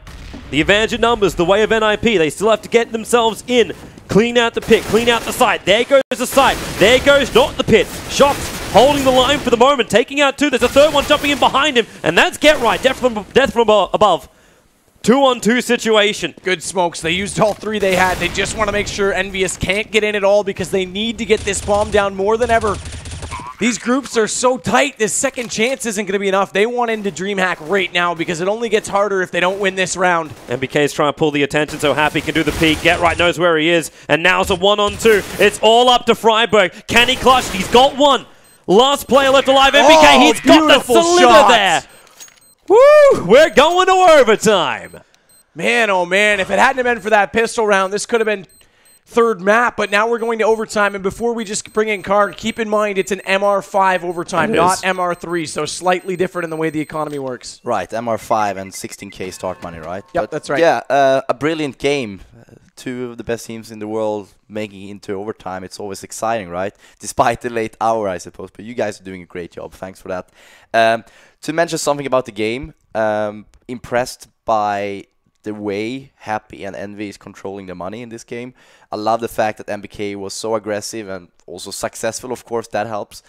The advantage of numbers, the way of NIP. They still have to get themselves in. Clean out the pit, clean out the site. There goes the site. There goes not the pit. Shocks holding the line for the moment, taking out two. There's a third one jumping in behind him, and that's Get Right. Death from above. 2-on-2 situation. Good smokes. They used all three they had. They just want to make sure EnVyUs can't get in at all because they need to get this bomb down more than ever. These groups are so tight, this second chance isn't going to be enough. They want into DreamHack right now because it only gets harder if they don't win this round. MBK is trying to pull the attention, so Happy can do the peek. Get Right knows where he is, and now it's a 1-on-2. It's all up to Freiburg. Can he clutch? He's got one. Last player left alive. MBK, he's got the sliver there. Woo! We're going to overtime. Man, oh man, if it hadn't been for that pistol round, this could have been third map, but now we're going to overtime, and before we just bring in Karg, keep in mind it's an MR5 overtime, not MR3, so slightly different in the way the economy works. Right, MR5 and 16k start money, right? Yep, but that's right. Yeah, a brilliant game. Two of the best teams in the world making it into overtime. It's always exciting, right? Despite the late hour, I suppose, but you guys are doing a great job. Thanks for that. To mention something about the game, impressed by the way Happy and Envy is controlling the money in this game. I love the fact that MBK was so aggressive and also successful, of course, that helps.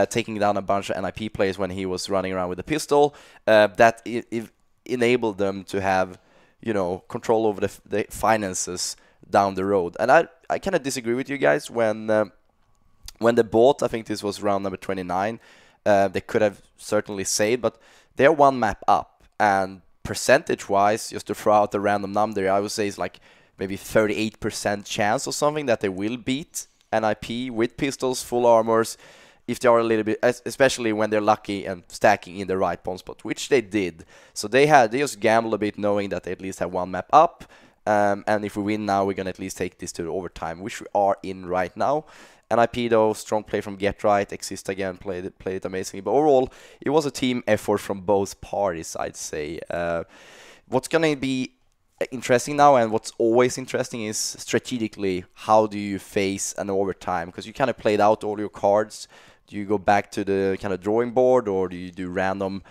Taking down a bunch of NIP players when he was running around with a pistol. That enabled them to have, you know, control over the finances down the road. And I kind of disagree with you guys when they bought, I think this was round number 29, they could have certainly saved, but they're one map up, and percentage-wise, just to throw out a random number, I would say it's like maybe 38% chance or something that they will beat NIP with pistols, full armors, if they are a little bit, especially when they're lucky and stacking in the right bomb spot, which they did. So they just gambled a bit, knowing that they at least have one map up, and if we win now, we're gonna at least take this to overtime, which we are in right now. NIP though, strong play from Get Right. Exist again, played it amazingly. But overall, it was a team effort from both parties, I'd say. What's going to be interesting now, and what's always interesting, is strategically, how do you face an overtime? Because you kind of played out all your cards. Do you go back to the kind of drawing board, or do you do random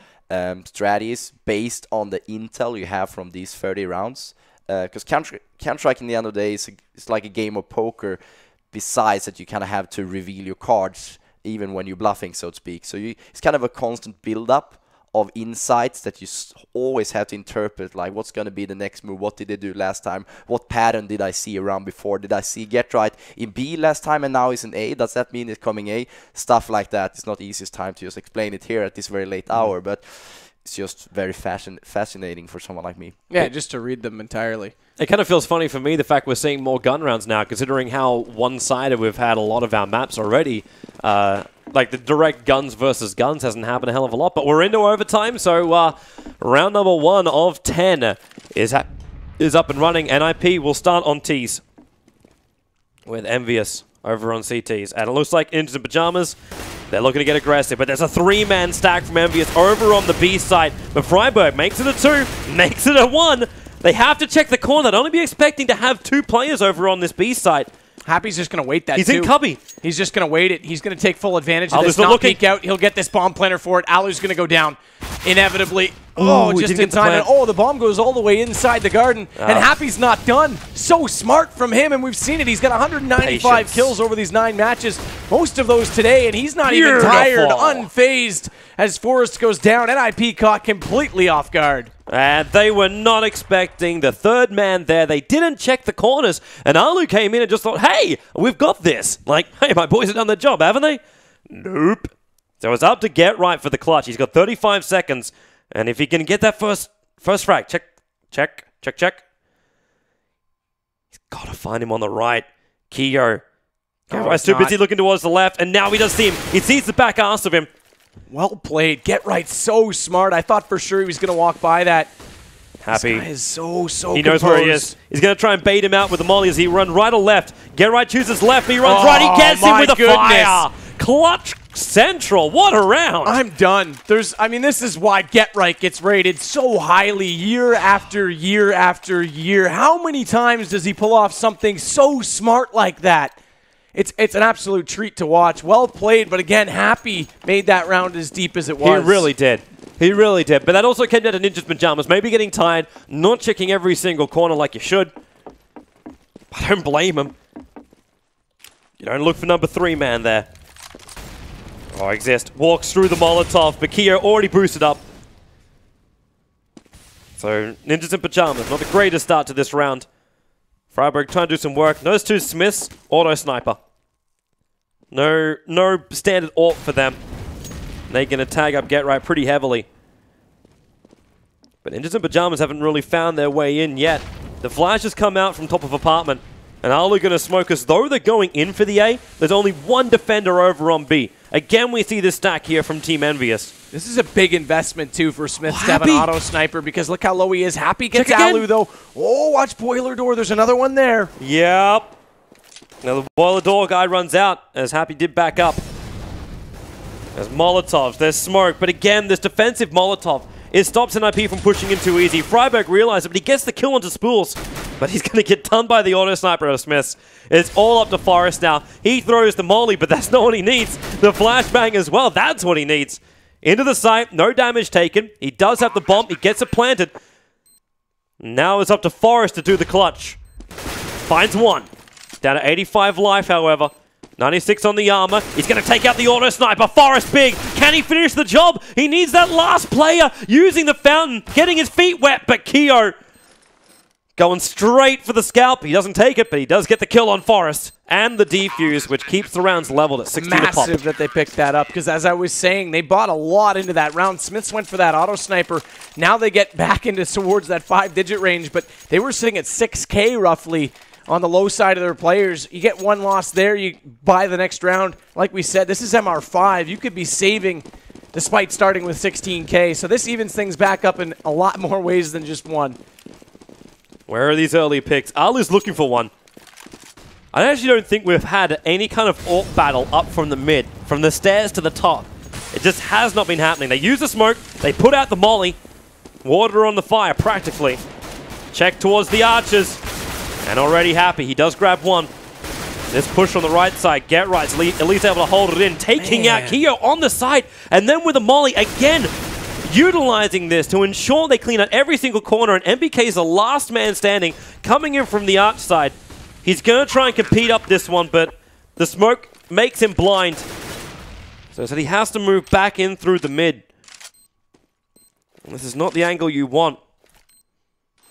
strategies based on the intel you have from these 30 rounds? Because Counter-Strike in the end of the day is it's like a game of poker, besides that you kind of have to reveal your cards even when you're bluffing, so to speak. So it's kind of a constant build-up of insights that you always have to interpret, like what's going to be the next move, what did they do last time, what pattern did I see around before, did I see Get Right in B last time and now it's in A, does that mean it's coming A? Stuff like that. It's not the easiest time to just explain it here at this very late hour, but it's just very fascinating for someone like me. Yeah, just to read them entirely. It kind of feels funny for me, the fact we're seeing more gun rounds now, considering how one-sided we've had a lot of our maps already. Like the direct guns versus guns hasn't happened a hell of a lot, but we're into overtime, so round number 1 of 10 is up and running. NIP will start on T's with EnVyUs over on CTs. And it looks like Ninjas in Pajamas, they're looking to get aggressive, but there's a 3-man stack from EnVyUs over on the B side. But Freiburg makes it a 2, makes it a 1. They have to check the corner. They'd only be expecting to have 2 players over on this B side. Happy's just going to wait that He's in cubby. He's just going to wait it. He's going to take full advantage of this, not peek out. He'll get this bomb planter for it. Alu's going to go down inevitably. Oh, just in time. And oh, the bomb goes all the way inside the garden. And Happy's not done. So smart from him, and we've seen it. He's got 195 kills over these 9 matches. Most of those today, and he's not even tired, unfazed as Forrest goes down. NIP caught completely off guard. And they were not expecting the 3rd man there. They didn't check the corners. And Alu came in and just thought, hey, we've got this. Like, hey, my boys have done their job, haven't they? Nope. So it's up to Get Right for the clutch. He's got 35 seconds. And if he can get that first frag, check. He's got to find him on the right. Keo Get too busy looking towards the left, and now he does see him. He sees the back arse of him. Well played. Get right, so smart. I thought for sure he was going to walk by that. Happy. This guy is so He composed. knows where he is. He's going to try and bait him out with the molly as he runs right or left. Get right chooses left. He runs right. He gets him with a fire. Clutch Central. What a round. I'm done. This is why Get Right gets rated so highly year after year after year. How many times does he pull off something so smart like that? It's an absolute treat to watch. Well played, but again, Happy made that round as deep as it was. He really did. He really did. But that also came down to Ninja's pajamas. Maybe getting tired, not checking every single corner like you should. I don't blame him. You don't look for number 3 man there. Oh, Exist walks through the Molotov, but Keo already boosted up. So, Ninjas in pajamas, not the greatest start to this round. Freiburg trying to do some work. Those 2 Smiths, auto sniper. No standard AWP for them. They're going to tag up Get Right pretty heavily. But Ninjas in pajamas haven't really found their way in yet. The flash has come out from top of apartment. And Arlu going to smoke us. Though they're going in for the A, there's only 1 defender over on B. Again, we see this stack here from Team EnVyUs. This is a big investment, too, for Smith to have an auto sniper because look how low he is. Happy gets Alu, though. Oh, watch Boiler Door. There's another one there. Yep. Now the Boiler Door guy runs out as Happy did back up. There's Molotovs. There's smoke. But again, this defensive Molotov, it stops NIP from pushing in too easy. Freiburg realizes it, but he gets the kill onto Spools. But he's going to get done by the auto sniper of Smiths. It's all up to Forrest now. He throws the molly, but that's not what he needs. The flashbang as well, that's what he needs. Into the site, no damage taken. He does have the bomb, he gets it planted. Now it's up to Forrest to do the clutch. Finds 1. Down to 85 life, however. 96 on the armor. He's going to take out the auto sniper. Forrest big. Can he finish the job? He needs that last player using the fountain, getting his feet wet, but Keo going straight for the scalp. He doesn't take it, but he does get the kill on Forrest. And the defuse, which keeps the rounds leveled at 60 to pop. Massive that they picked that up, because as I was saying, they bought a lot into that round. Smiths went for that auto sniper. Now they get back into towards that 5-digit range, but they were sitting at 6K roughly on the low side of their players. You get 1 loss there, you buy the next round. Like we said, this is MR5. You could be saving despite starting with 16K. So this evens things back up in a lot more ways than just 1. Where are these early picks? Alu's looking for 1. I actually don't think we've had any kind of AWP battle up from the mid, from the stairs to the top. It just has not been happening. They use the smoke, they put out the molly, water on the fire practically. Check towards the archers, and already Happy. He does grab 1. This push on the right side, Get Right's at least able to hold it in, taking out Keo on the side, and then with a molly again, utilizing this to ensure they clean out every single corner, and MBK is the last man standing, coming in from the arch side. He's going to try and compete up this one, but the smoke makes him blind. So he has to move back in through the mid. This is not the angle you want.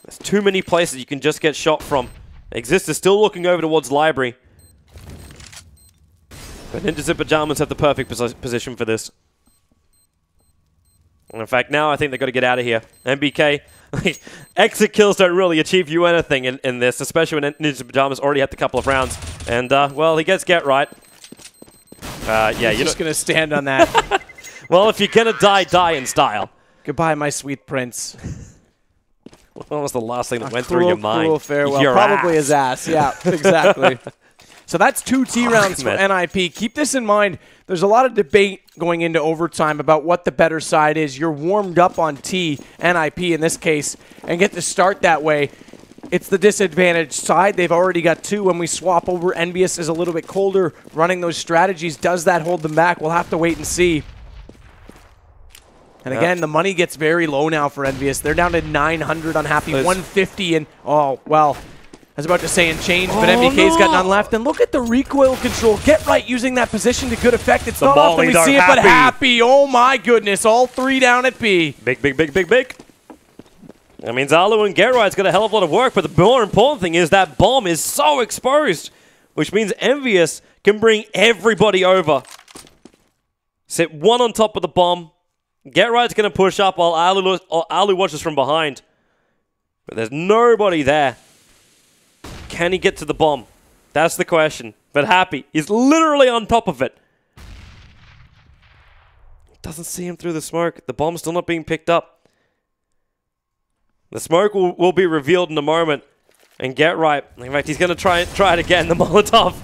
There's too many places you can just get shot from. Exist is still looking over towards Library. But Ninjas in Pajamas have the perfect position for this. And in fact, now I think they've got to get out of here. MBK, exit kills don't really achieve you anything in this, especially when Ninjas in Pajamas already had the couple of rounds. And, well, he gets Get Right. Yeah, you're just going to stand on that. Well, if you're going to die, die in style. Goodbye, my sweet prince. What was the last thing that went through your mind? Cruel farewell. Your Probably ass. his ass. Yeah, exactly. So that's 2 T rounds for NIP. Keep this in mind. There's a lot of debate going into overtime about what the better side is. You're warmed up on T, NIP in this case, and get to start that way. It's the disadvantaged side. They've already got 2. When we swap over, EnVyUs is a little bit colder running those strategies. Does that hold them back? We'll have to wait and see. And again, the money gets very low now for EnVyUs. They're down to 900 on Happy, 150 and, oh, well, I was about to say in change, but MBK's got none left. And look at the recoil control. Get Right using that position to good effect. It's not often we see it, but Happy, oh my goodness, all 3 down at B. Big, big, big, big, big. That means Alu and Get Right's got a hell of a lot of work, but the more important thing is that bomb is so exposed, which means EnVyUs can bring everybody over. Sit 1 on top of the bomb. Get Right's going to push up while Alu watches from behind. But there's nobody there. Can he get to the bomb? That's the question. but Happy is literally on top of it. Doesn't see him through the smoke. The bomb's still not being picked up. The smoke will be revealed in a moment. And Get Right, in fact, he's going to try it again. The Molotov.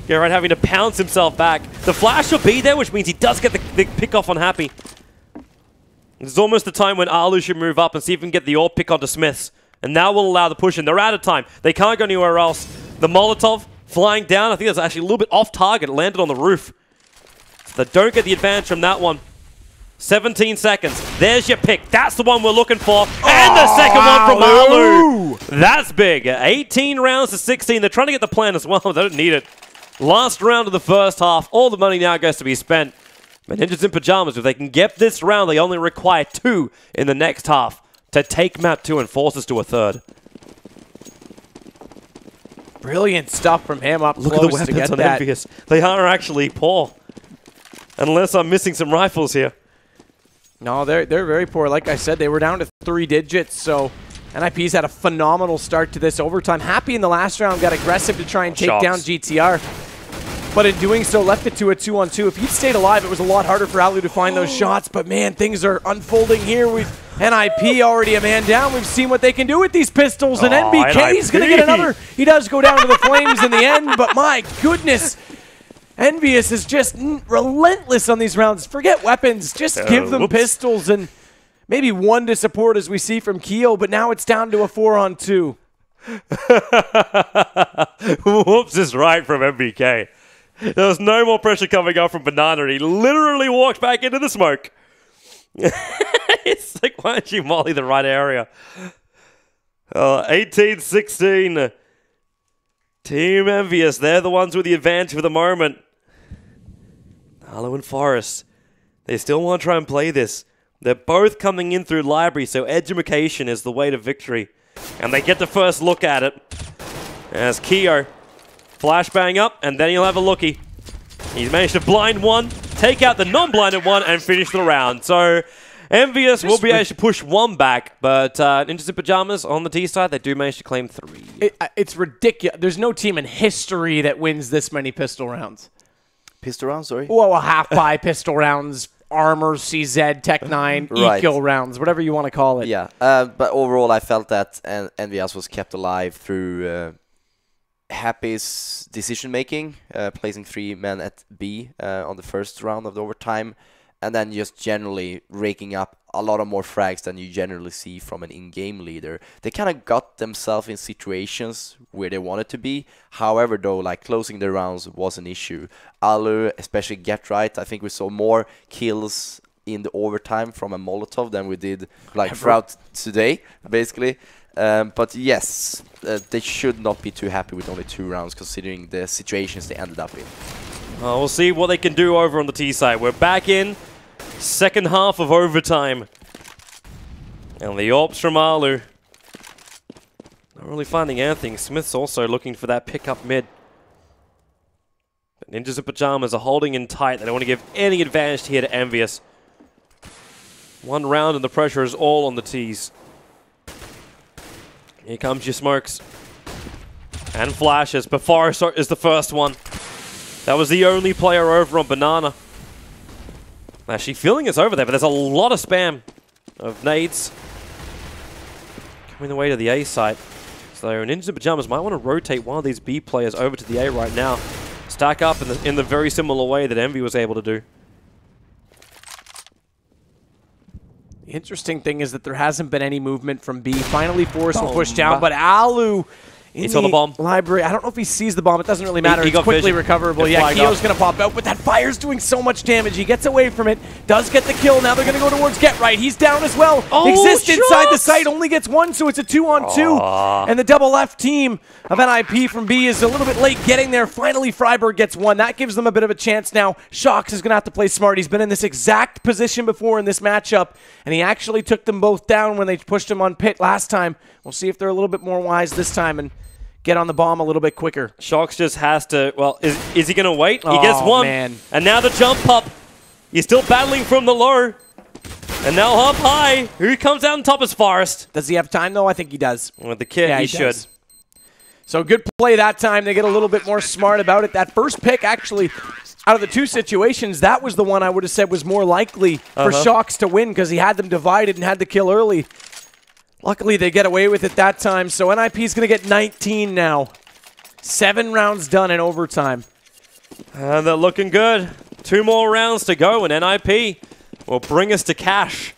Get Right having to pounce himself back. The flash will be there, which means he does get the pick off on Happy. It's almost the time when Alu should move up and see if he can get the AWP pick onto Smiths. And now we'll allow the push in. They're out of time. They can't go anywhere else. The Molotov flying down. I think that's actually a little bit off target. It landed on the roof. So they don't get the advantage from that one. 17 seconds. There's your pick. That's the one we're looking for. And the second one from Alu. That's big. 18 rounds to 16. They're trying to get the plan as well. They don't need it. Last round of the first half. All the money now goes to be spent. But Ninjas in Pajamas, if they can get this round, they only require 2 in the next half to take map 2 and force us to a third. Brilliant stuff from him up Look at close the to weapons get on that. EnVyUs. They are actually poor. Unless I'm missing some rifles here. No, they're very poor. Like I said, they were down to 3 digits, so NIP's had a phenomenal start to this overtime. Happy in the last round got aggressive to try and take down GTR. But in doing so, left it to a 2-on-2. If he'd stayed alive, it was a lot harder for Alu to find those shots. But man, things are unfolding here. With NIP already a man down. We've seen what they can do with these pistols. And NBK is going to get another. He does go down to the flames in the end. But my goodness, EnVyUs is just relentless on these rounds. Forget weapons. Just give them pistols and maybe 1 to support as we see from Keo. But now it's down to a 4-on-2. Whoops is right from MBK. There was no more pressure coming up from Banana, and he literally walked back into the smoke. It's like, why don't you molly the right area? 18-16. Team EnVyUs, they're the ones with the advantage for the moment. Alu and Forrest, they still want to try and play this. They're both coming in through library, so edumacation is the way to victory. And they get the first look at it. As Keo flashbang up, and then he'll have a lookie. He's managed to blind one, take out the non-blinded one, and finish the round. So EnVyUs will be able to push 1 back, but Ninjas in Pajamas on the T side, they do manage to claim 3. It's ridiculous. There's no team in history that wins this many pistol rounds. Pistol rounds, sorry? Well, half-buy pistol rounds, Armor, CZ, Tech 9, right. Eco rounds, whatever you want to call it. Yeah, but overall I felt that EnVyUs was kept alive through Happy's decision-making, placing 3 men at B on the first round of the overtime, and then just generally raking up a lot of more frags than you generally see from an in-game leader. They kind of got themselves in situations where they wanted to be. However, though, like closing the rounds was an issue. Alu, especially Get Right, I think we saw more kills in the overtime from a Molotov than we did like throughout today, basically. But yes, they should not be too happy with only 2 rounds considering the situations they ended up in. We'll see what they can do over on the T side. We're back in second half of overtime. And the AWPs from Alu. Not really finding anything. Smith's also looking for that pickup mid. But Ninjas in Pajamas are holding in tight. They don't want to give any advantage here to EnVyUs. 1 round and the pressure is all on the T's. Here comes your smokes. And flashes, but Forrest is the first one. That was the only player over on Banana. Actually, feeling it's over there, but there's a lot of spam of nades coming the way to the A site. So Ninjas in Pajamas might want to rotate one of these B players over to the A right now. Stack up in the very similar way that Envy was able to do. The interesting thing is that there hasn't been any movement from B. Finally, Forrest will push down, but Alu He's on the bomb. Library. I don't know if he sees the bomb. It doesn't really matter. It's quickly recoverable. Yeah, Keo's going to pop out, but that fire's doing so much damage. He gets away from it, does get the kill. Now they're going to go towards Get Right. He's down as well. Exists inside the site, only gets 1, so it's a 2-on-2. And the double left team of NIP from B is a little bit late getting there. Finally, Freiburg gets 1. That gives them a bit of a chance now. Shox is going to have to play smart. He's been in this exact position before in this matchup, and he actually took them both down when they pushed him on pit last time. We'll see if they're a little bit more wise this time and get on the bomb a little bit quicker. Shox just has to, well, is he going to wait? He gets 1. Man. And now the jump up. He's still battling from the low. And now up high. Who comes out on top is Forrest. Does he have time, though? I think he does. With the kit, Yeah, he should. does. So good play that time. They get a little bit more smart about it. That first pick, actually, out of the two situations, that was the one I would have said was more likely for Shox to win because he had them divided and had the kill early. Luckily, they get away with it that time. So NIP is going to get 19 now. 7 rounds done in overtime. And they're looking good. 2 more rounds to go, and NIP will bring us to Cash,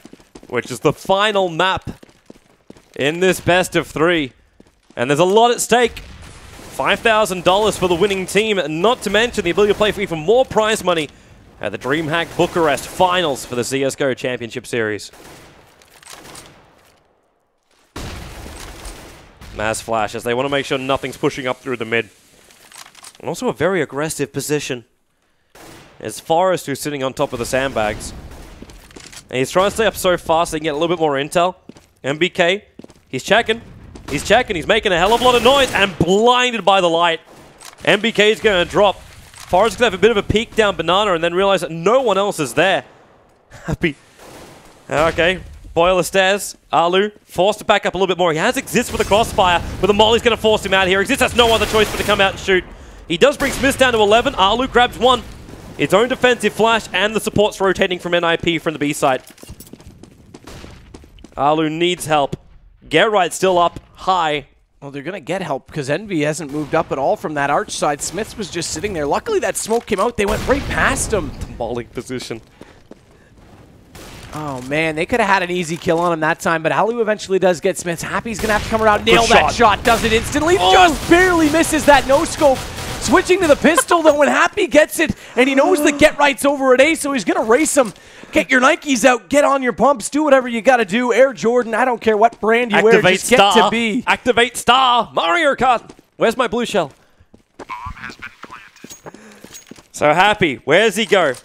which is the final map in this best of 3. And there's a lot at stake. $5,000 for the winning team, and not to mention the ability to play for even more prize money at the DreamHack Bucharest Finals for the CSGO Championship Series. Mass flash as they want to make sure nothing's pushing up through the mid. And also a very aggressive position. It's Forrest who's sitting on top of the sandbags. And he's trying to stay up so fast they can get a little bit more intel. MBK, he's checking. He's checking. He's making a hell of a lot of noise and blinded by the light. MBK is going to drop. Forrest is going to have a bit of a peek down Banana and then realize that no one else is there. Happy. Okay. Boiler stairs. Alu forced to back up a little bit more. He has Exist with a crossfire, but the Molly's going to force him out here. Exist has no other choice but to come out and shoot. He does bring Smith down to 11. Alu grabs 1. Its own defensive flash, and the support's rotating from NIP from the B side. Alu needs help. Get right still up high. Well, they're going to get help because Envy hasn't moved up at all from that arch side. Smiths was just sitting there. Luckily, that smoke came out. They went right past him. Mauling position. Oh, man, they could have had an easy kill on him that time, but Alu eventually does get Smiths. Happy's going to have to come around, nail that shot, does it instantly, just barely misses that no-scope. Switching to the pistol, though, when Happy gets it, and he knows the get right's over at A, so he's going to race him. Get your Nikes out, get on your pumps, do whatever you got to do. Air Jordan, I don't care what brand you wear, just get to B. Activate star. Mario Kart. Where's my blue shell? Bomb has been planted. So Happy, where's he go?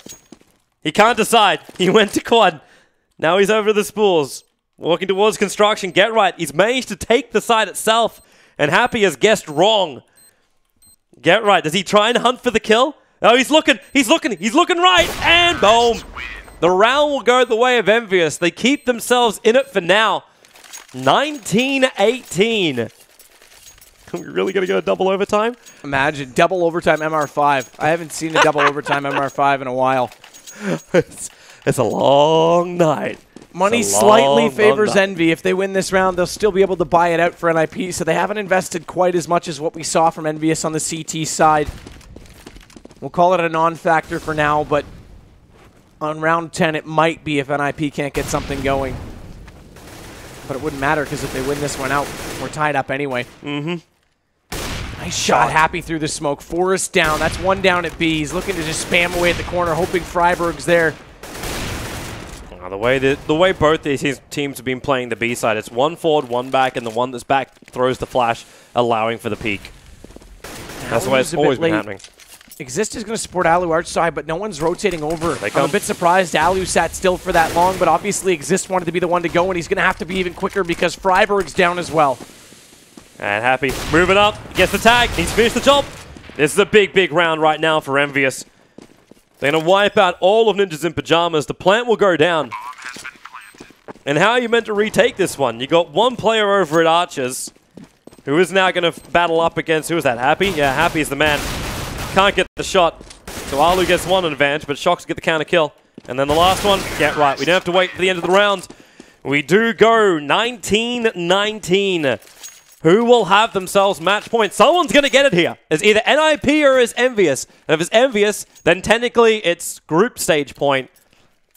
He can't decide. He went to quad. Now he's over to the spools. Walking towards construction. Get right. He's managed to take the side itself, and Happy has guessed wrong. Get right. Does he try and hunt for the kill? Oh, he's looking. He's looking. He's looking right. And boom. The round will go the way of EnVyUs. They keep themselves in it for now. 19-18. Are we really going to go to double overtime? Imagine. Double overtime MR5. I haven't seen a double overtime MR5 in a while. It's a long night. Money slightly favors Envy. If they win this round, they'll still be able to buy it out for NIP, so they haven't invested quite as much as what we saw from EnVyUs on the CT side. We'll call it a non-factor for now, but on round 10, it might be if NIP can't get something going. But it wouldn't matter, because if they win this one out, we're tied up anyway. Nice shot. Happy through the smoke. Forrest down. That's 1 down at B. He's looking to just spam away at the corner, hoping Freiburg's there. The way both these teams have been playing the B side, it's 1 forward, 1 back, and the one that's back throws the flash, allowing for the peak. That's the way it's always been happening. Exist is going to support Alu arch side, but no one's rotating over. I'm a bit surprised Alu sat still for that long, but obviously Exist wanted to be the one to go, and he's going to have to be even quicker because Freiburg's down as well. And Happy moving up, gets the tag, he's finished the job. This is a big, big round right now for EnVyUs. They're going to wipe out all of Ninjas in Pajamas. The plant will go down. And how are you meant to retake this one? You got 1 player over at Archers, who is now going to battle up against, who is that, Happy? Yeah, Happy is the man. Can't get the shot. So Alu gets 1 advantage, but Shox get the counter kill. And then the last one, get right. We don't have to wait for the end of the round. We do go 19-19. Who will have themselves match points? Someone's going to get it here. It's either NIP or it's EnVyUs. And if it's EnVyUs, then technically it's group stage point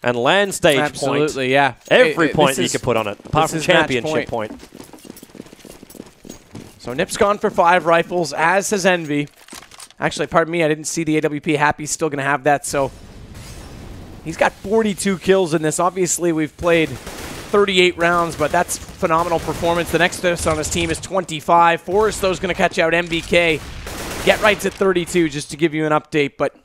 and land stage point. Absolutely, yeah. Every point you can put on it, apart from championship point. So Nip's gone for 5 rifles, as has Envy. Actually, pardon me, I didn't see the AWP. Happy's still going to have that, so he's got 42 kills in this. Obviously, we've played 38 rounds, but that's phenomenal performance. The next on his team is 25. Forrest, though, is going to catch out MBK. Get Right's at 32, just to give you an update, but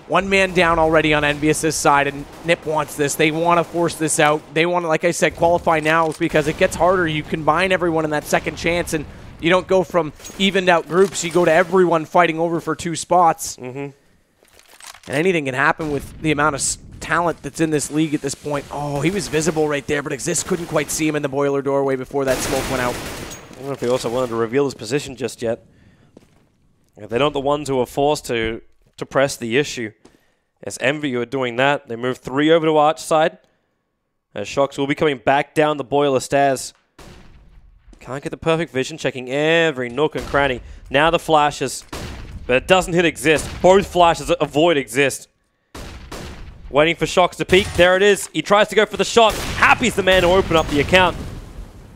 1 man down already on EnVyUs' side, and Nip wants this. They want to force this out. They want to, like I said, qualify now because it gets harder. You combine everyone in that second chance, and you don't go from evened out groups. You go to everyone fighting over for 2 spots. And anything can happen with the amount of talent that's in this league at this point. Oh, he was visible right there, but Exist couldn't quite see him in the boiler doorway before that smoke went out. don't know if he also wanted to reveal his position just yet. They're not the ones who are forced to press the issue. As EnVyU are doing that, they move 3 over to Arch side. As Shox will be coming back down the boiler stairs. Can't get the perfect vision, checking every nook and cranny. Now the flashes, but it doesn't hit exist. Both flashes avoid exist. Waiting for Shox to peek. There it is. He tries to go for the shot. Happy's the man to open up the account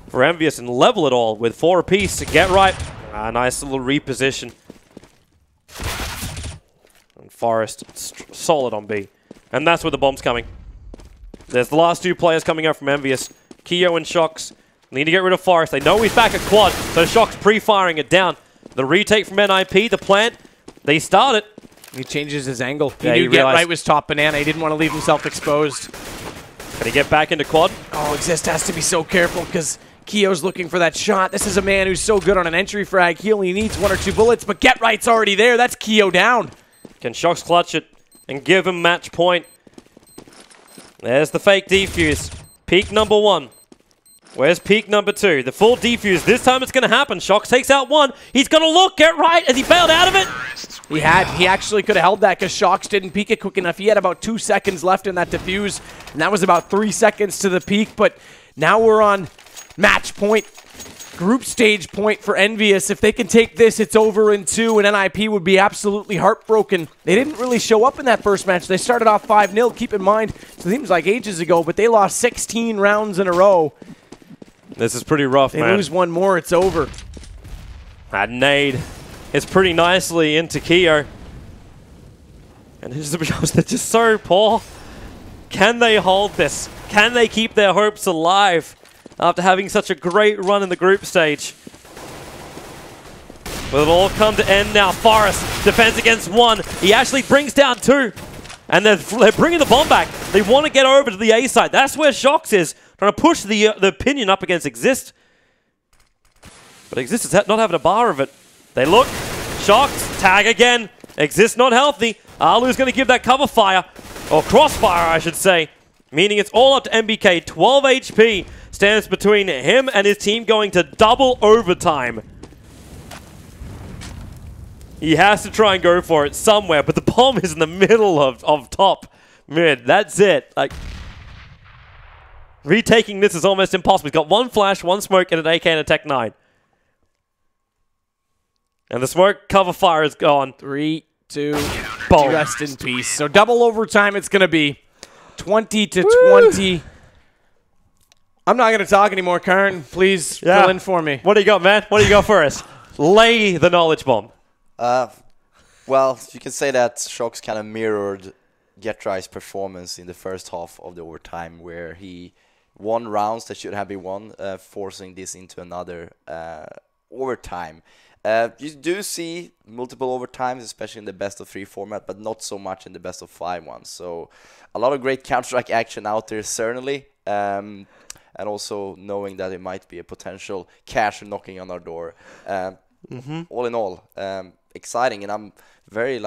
for EnVyUs and level it all with 4 apiece to get right. Nice little reposition. And Forest solid on B. And that's where the bomb's coming. There's the last 2 players coming out from EnVyUs. Keo and Shox need to get rid of Forest. They know he's back at quad, so Shox pre-firing it down. The retake from NIP, the plant, they start it. He changes his angle. He Yeah, knew he Get realized- Right was top banana. He didn't want to leave himself exposed. Can he get back into quad? Oh, Exist has to be so careful because Keo's looking for that shot. This is a man who's so good on an entry frag. He only needs 1 or 2 bullets, but Get Right's already there. That's Keo down. Can Shox clutch it and give him match point? There's the fake defuse. Peak number 1. Where's peak number 2? The full defuse. This time it's going to happen. Shox takes out 1. He's going to look. Get Right as he bailed out of it. He actually could have held that because Shox didn't peek it quick enough. He had about 2 seconds left in that defuse, and that was about 3 seconds to the peak. But now we're on match point, group stage point for EnVyUs. If they can take this, it's over in 2, and NIP would be absolutely heartbroken. They didn't really show up in that first match. They started off 5-0, keep in mind. It seems like ages ago, but they lost 16 rounds in a row. This is pretty rough, They man. lose 1 more, it's over. That nade is pretty nicely into Keo. And they're just so poor. Can they hold this? Can they keep their hopes alive after having such a great run in the group stage? Will it all come to end now? Forest defends against 1. He actually brings down 2. And they're bringing the bomb back. They want to get over to the A side. That's where Shox is, trying to push the Pinion up against Exist. But Exist is not having a bar of it. They look. Shox, tag again. Exist not healthy. Alu's going to give that cover fire. Or crossfire, I should say. Meaning it's all up to MBK. 12 HP stands between him and his team going to double overtime. He has to try and go for it somewhere, but the bomb is in the middle of top mid. That's it. Like, retaking this is almost impossible. He's got 1 flash, 1 smoke, and an AK and a Tech 9. And the smoke cover fire is gone. 3, 2, Boom. rest in peace. So double overtime it's going to be. 20 to 20. I'm not going to talk anymore, Karn. Please fill in for me. What do you got, man? What do you got for us? Lay the knowledge bomb. Well, you can say that Shox kind of mirrored Getrai's performance in the first half of the overtime, where he won rounds that should have been won, forcing this into another overtime. You do see multiple overtimes, especially in the best-of-3 format, but not so much in the best-of-5 ones. So a lot of great Counter-Strike action out there, certainly. And also knowing that it might be a potential cash knocking on our door. All in all, exciting, and I'm very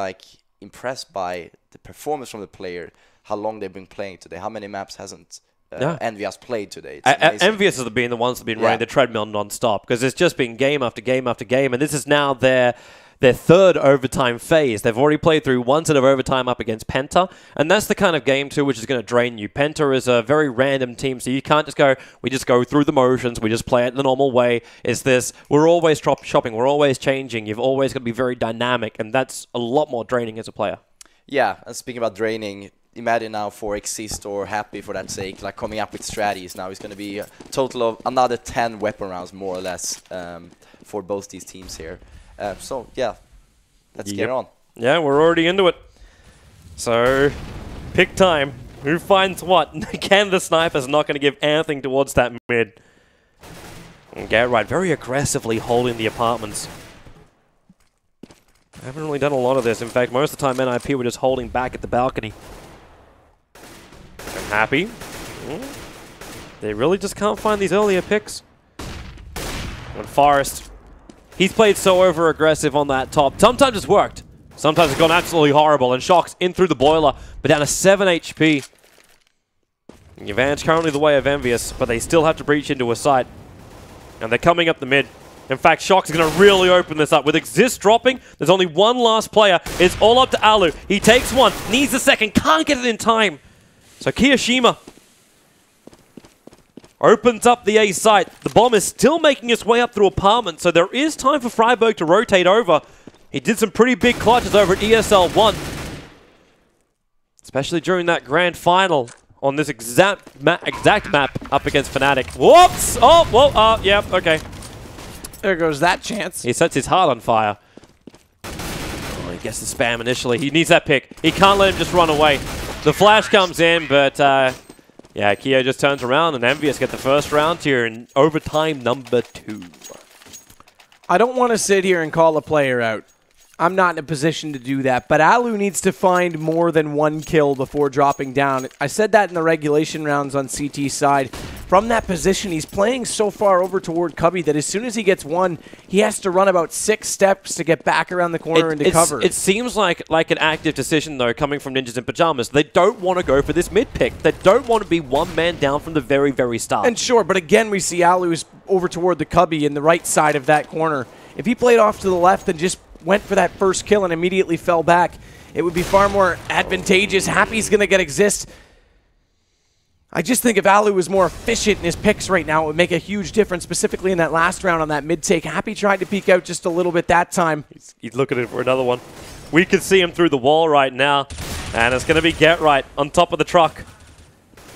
impressed by the performance from the player, how long they've been playing today, how many maps hasn't EnVyUs played today. EnVyUs have been the ones that have been running the treadmill non-stop, because it's just been game after game after game, and this is now their 3rd overtime phase. They've already played through 1 set of overtime up against Penta, and that's the kind of game too which is going to drain you. Penta is a very random team, so you can't just go, we just go through the motions, we just play it the normal way. It's this, we're always shopping, we're always changing, you've always got to be very dynamic, and that's a lot more draining as a player. Yeah, and speaking about draining, imagine now for Exist or Happy for that sake, coming up with strategies. Now it's going to be a total of another 10 weapon rounds, more or less, for both these teams here. So, yeah, let's get on. Yeah, we're already into it. So, pick time. Who finds what? Again, the sniper's not going to give anything towards that mid. And Get Right, very aggressively holding the apartments. I haven't really done a lot of this. In fact, most of the time NIP were just holding back at the balcony. And Happy. They really just can't find these earlier picks. And Forest. He's played so over-aggressive on that top. Sometimes it's worked. Sometimes it's gone absolutely horrible. And Shox in through the boiler, but down to 7 HP. The advantage currently the way of EnVyUs, but they still have to breach into a site. And they're coming up the mid. In fact, Shock's going to really open this up. With Exist dropping, there's only one last player. It's all up to Alu. He takes one, needs the second, can't get it in time. So Kiyoshima opens up the A site. The bomb is still making its way up through apartment, so there is time for Freiburg to rotate over. He did some pretty big clutches over at ESL 1. Especially during that grand final on this exact map up against Fnatic. Whoops! Oh, whoa, yeah, okay. There goes that chance. He sets his heart on fire. Oh, he gets the spam initially. He needs that pick. He can't let him just run away. The flash comes in, but yeah, Keo just turns around and EnVyUs get the first round here in overtime number 2. I don't want to sit here and call a player out. I'm not in a position to do that, but Alu needs to find more than one kill before dropping down. I said that in the regulation rounds on CT's side. From that position, he's playing so far over toward Cubby that as soon as he gets one, he has to run about 6 steps to get back around the corner into cover. It seems like an active decision, though, coming from Ninjas in Pajamas. They don't want to go for this mid pick. They don't want to be one man down from the very, very start. And sure, but again, we see Alu's over toward the Cubby in the right side of that corner. If he played off to the left and just went for that first kill and immediately fell back, it would be far more advantageous. Happy's going to get Exist. I just think if Alu was more efficient in his picks right now, it would make a huge difference, specifically in that last round on that mid-take. Happy tried to peek out just a little bit that time. He's looking for another one. We can see him through the wall right now, and it's going to be Get Right on top of the truck.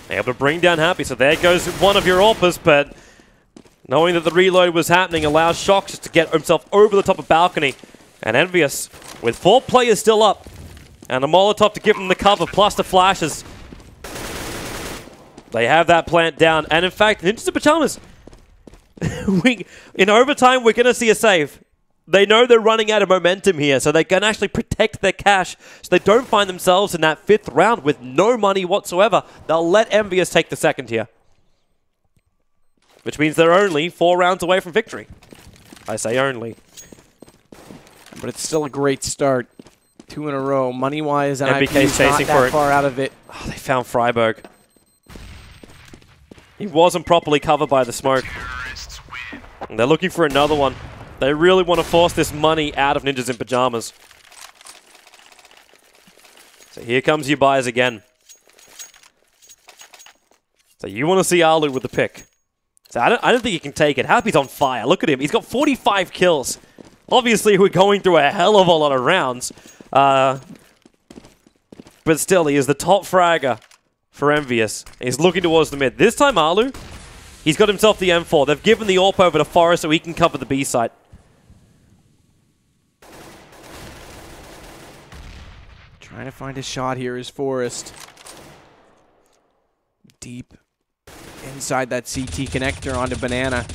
Able to bring down Happy, so there goes one of your AWPers, but knowing that the reload was happening allows Shock just to get himself over the top of balcony. And EnVyUs, with 4 players still up, and a Molotov to give them the cover, plus the flashes. They have that plant down. And in fact, Ninjas in Pajamas, in overtime, we're going to see a save. They know they're running out of momentum here, so they can actually protect their cash so they don't find themselves in that 5th round with no money whatsoever. They'll let EnVyUs take the second here. Which means they're only 4 rounds away from victory. I say only. But it's still a great start. 2 in a row. Money-wise, and NBK's not chasing that for it. far out of it. Oh, they found Freiburg. He wasn't properly covered by the smoke. And they're looking for another one. They really want to force this money out of Ninjas in Pajamas. So here comes you buyers again. So you want to see Alu with the pick. So I don't think he can take it. Happy's on fire. Look at him. He's got 45 kills. Obviously, we're going through a hell of a lot of rounds. But still, he is the top fragger for EnVyUs. He's looking towards the mid. This time, Alu, he's got himself the M4. They've given the AWP over to Forest so he can cover the B site. Trying to find a shot here is Forest. Deep inside that CT connector onto Banana.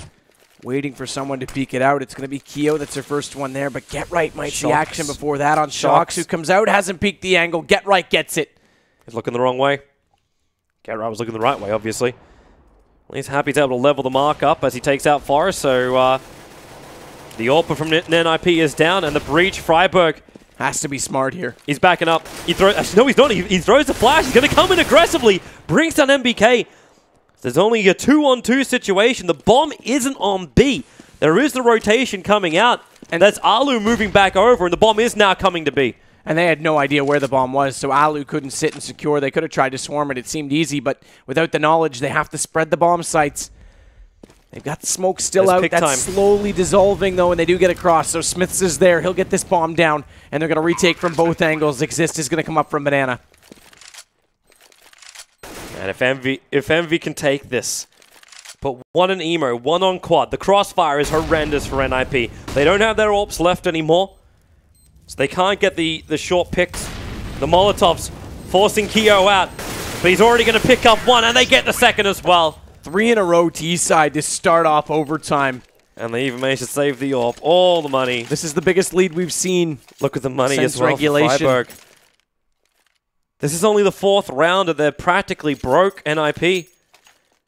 Waiting for someone to peek it out. It's going to be Keo. That's their first one there. But Get Right might see action before that on Shox, who comes out, hasn't peeked the angle. Get Right gets it. He's looking the wrong way. Get Right was looking the right way, obviously. He's happy to be able to level the mark up as he takes out Forest. So the AWP from NIP is down, and the breach, Freiburg, has to be smart here. He's backing up. He throws. No, he's not. He throws the flash. He's going to come in aggressively. Brings down MBK. There's only a 2-on-2 situation. The bomb isn't on B. There is the rotation coming out, and that's Alu moving back over, and the bomb is now coming to B. And they had no idea where the bomb was, so Alu couldn't sit and secure. They could have tried to swarm it. It seemed easy, but without the knowledge, they have to spread the bomb sites. They've got the smoke still out. That's slowly dissolving, though, and they do get across. So Smiths is there. He'll get this bomb down, and they're going to retake from both angles. Exist is going to come up from Banana. And if EnVy can take this, put one in Emo, one on quad. The crossfire is horrendous for NIP. They don't have their AWPs left anymore, so they can't get the short picks. The Molotovs forcing Keo out, but he's already going to pick up one, and they get the second as well. 3 in a row T-side to start off overtime. And they even managed to save the AWP. All the money. This is the biggest lead we've seen. Look at the money since as well regulation. Freiburg. This is only the 4th round, and they're practically broke, NIP.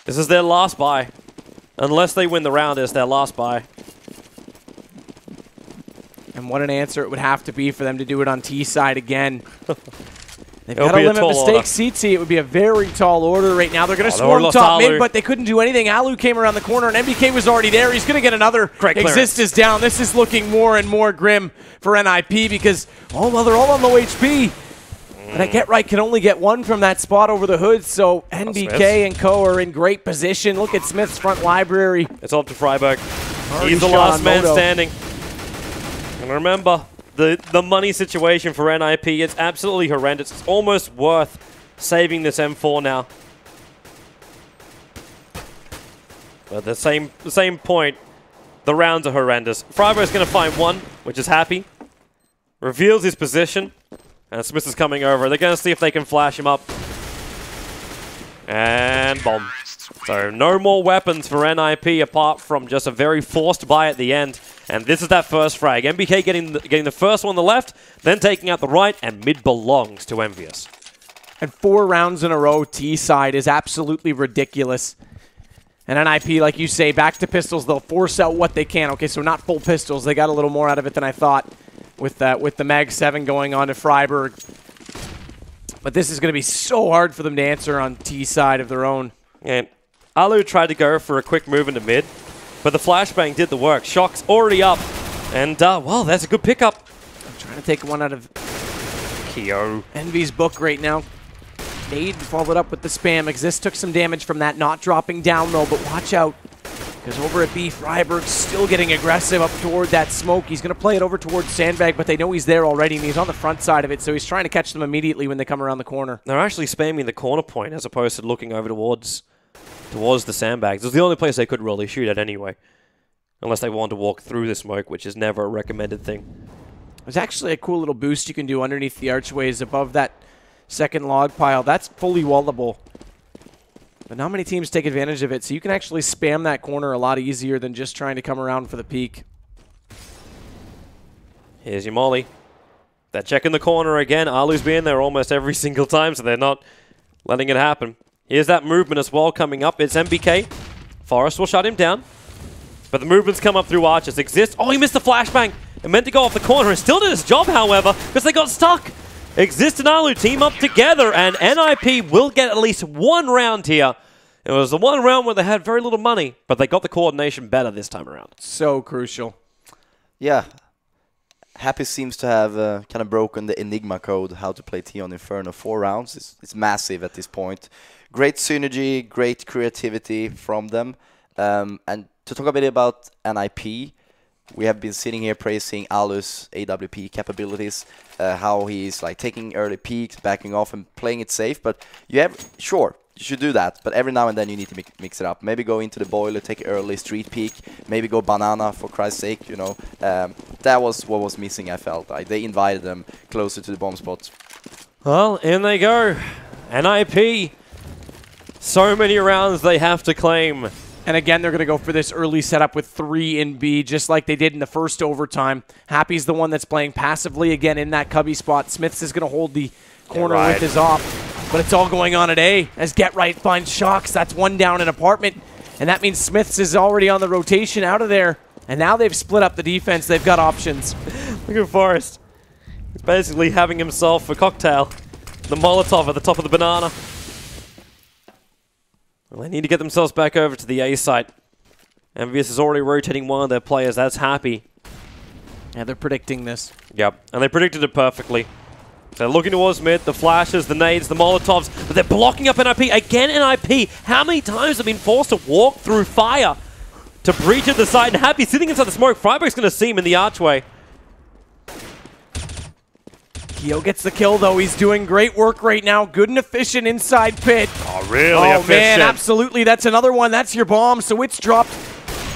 This is their last buy. Unless they win the round, it's their last buy. And what an answer it would have to be for them to do it on T-side again. They've got to limit mistakes. CT, it would be a very tall order right now. They're going to swarm top mid, but they couldn't do anything. Alu came around the corner, and MBK was already there. He's going to get another. Exist is down. This is looking more and more grim for NIP because, oh, well, they're all on low HP. But I get right, can only get one from that spot over the hood, so NBK and co are in great position. Look at Smith's front library. It's up to Freiburg. He's the last man standing. And remember, the money situation for NIP is absolutely horrendous. It's almost worth saving this M4 now. But at the same point, the rounds are horrendous. Freiburg's going to find one, which is happy. Reveals his position. And Smith is coming over. They're going to see if they can flash him up. And bomb. So no more weapons for NIP apart from just a very forced buy at the end. And this is that first frag. MBK getting the first one on the left, then taking out the right, and mid belongs to EnVyUs. And 4 rounds in a row, T-side is absolutely ridiculous. And NIP, like you say, back to pistols. They'll force out what they can. Okay, so not full pistols. They got a little more out of it than I thought with the Mag 7 going on to Freiburg. But this is going to be so hard for them to answer on T-side of their own. And Alu tried to go for a quick move into mid, but the flashbang did the work. Shock's already up. And, well, that's a good pickup. I'm trying to take one out of Kyo. Envy's book right now. Nade followed up with the spam. Exist took some damage from that, not dropping down though, but watch out. Because over at B, Freiburg's still getting aggressive up toward that smoke. He's going to play it over towards Sandbag, but they know he's there already, and he's on the front side of it, so he's trying to catch them immediately when they come around the corner. They're actually spamming the corner point as opposed to looking over towards the sandbags. It's the only place they could really shoot at anyway. Unless they want to walk through the smoke, which is never a recommended thing. There's actually a cool little boost you can do underneath the archways above that second log pile. That's fully wallable. But not many teams take advantage of it, so you can actually spam that corner a lot easier than just trying to come around for the peak. Here's your molly. They're checking the corner again. Alu's been there almost every single time, so they're not letting it happen. Here's that movement as well coming up. It's MBK. Forrest will shut him down. But the movements come up through arches. Exist. Oh, he missed the flashbang. It meant to go off the corner. It still did its job, however, because they got stuck. Exist and Alu team up together, and NIP will get at least one round here. It was the one round where they had very little money, but they got the coordination better this time around. So crucial. Yeah. Happy seems to have kind of broken the Enigma code, how to play T on Inferno. 4 rounds. It's massive at this point. Great synergy, great creativity from them. And to talk a bit about NIP, we have been sitting here praising Alu's AWP capabilities, how he's like taking early peaks, backing off and playing it safe. But you should do that. But every now and then you need to mix it up. Maybe go into the boiler, take an early street peek. Maybe go banana for Christ's sake, you know. That was what was missing, I felt. Like, they invited them closer to the bomb spots. Well, in they go. NIP. So many rounds they have to claim. And again, they're going to go for this early setup with 3 in B, just like they did in the first overtime. Happy's the one that's playing passively again in that cubby spot. Smiths is going to hold the corner with his op. But it's all going on at A as Get Right finds Shocks. That's 1 down in apartment. And that means Smiths is already on the rotation out of there. And now they've split up the defense. They've got options. Look at Forrest. He's basically having himself a cocktail. The Molotov at the top of the banana. Well, they need to get themselves back over to the A site. EnVyUs is already rotating one of their players. That's Happy. Yeah, they're predicting this. Yep, and they predicted it perfectly. They're looking towards mid, the flashes, the nades, the Molotovs, but they're blocking up NIP. Again, NIP. How many times have been forced to walk through fire to breach at the side? And Happy sitting inside the smoke. Freiburg's going to see him in the archway. Keo gets the kill, though. He's doing great work right now. Good and efficient inside pit. Oh, really efficient. Man, absolutely. That's another one. That's your bomb. So it's dropped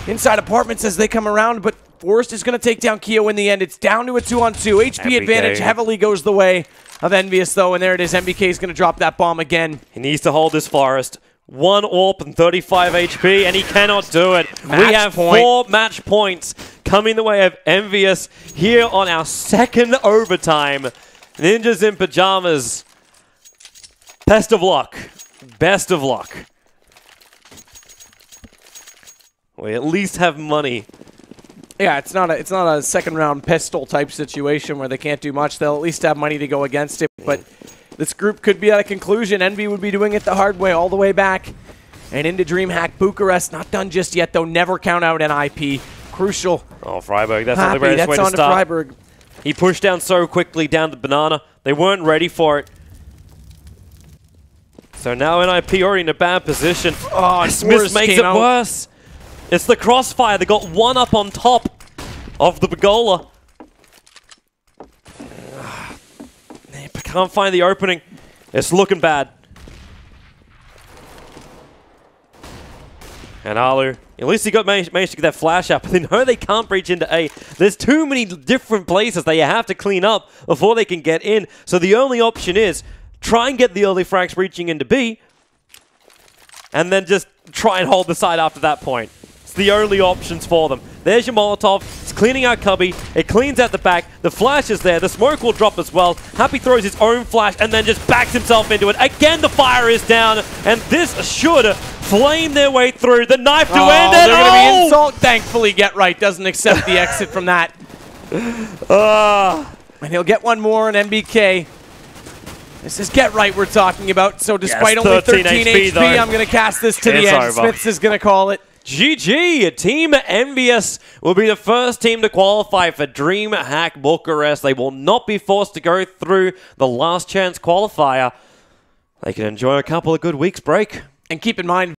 inside apartments as they come around, but Forrest is going to take down Keo in the end. It's down to a 2-on-2. HP advantage heavily goes the way of EnVyUs, though, and there it is. MBK is going to drop that bomb again. He needs to hold this Forrest. 1 AWP and 35 HP, and he cannot do it. We have 4 match points coming the way of EnVyUs here on our second overtime. Ninjas in pajamas. Best of luck. Best of luck. We at least have money. Yeah, it's not a second round pistol type situation where they can't do much. They'll at least have money to go against it. But this group could be at a conclusion. Envy would be doing it the hard way all the way back. And into DreamHack Bucharest. Not done just yet, though. Never count out NIP. Crucial. Oh, Freiburg, that's not the greatest way to That's on to start. Freiburg. He pushed down so quickly down the banana. They weren't ready for it. So now NIP already in a bad position. Oh, and Smith Forrest makes came it out. worse. It's the crossfire. They got one up on top of the Bagola. They can't find the opening. It's looking bad. And Alu, at least he managed to get that flash up. But they know they can't breach into A. There's too many different places they have to clean up before they can get in. So the only option is try and get the early frags breaching into B, and then just try and hold the side after that point. It's the only options for them. There's your Molotov. It's cleaning out Cubby. It cleans out the back. The flash is there. The smoke will drop as well. Happy throws his own flash and then just backs himself into it. Again, the fire is down, and this should flame their way through. The knife to end it. They're going to be insult. Thankfully, Get Right doesn't accept the exit from that. And he'll get one more on MBK. This is Get Right we're talking about. So despite only 13 HP, I'm going to cast this to the end. Smiths is going to call it. GG! Team EnVyUs will be the first team to qualify for DreamHack Bucharest. They will not be forced to go through the last chance qualifier. They can enjoy a couple of good weeks break. And keep in mind,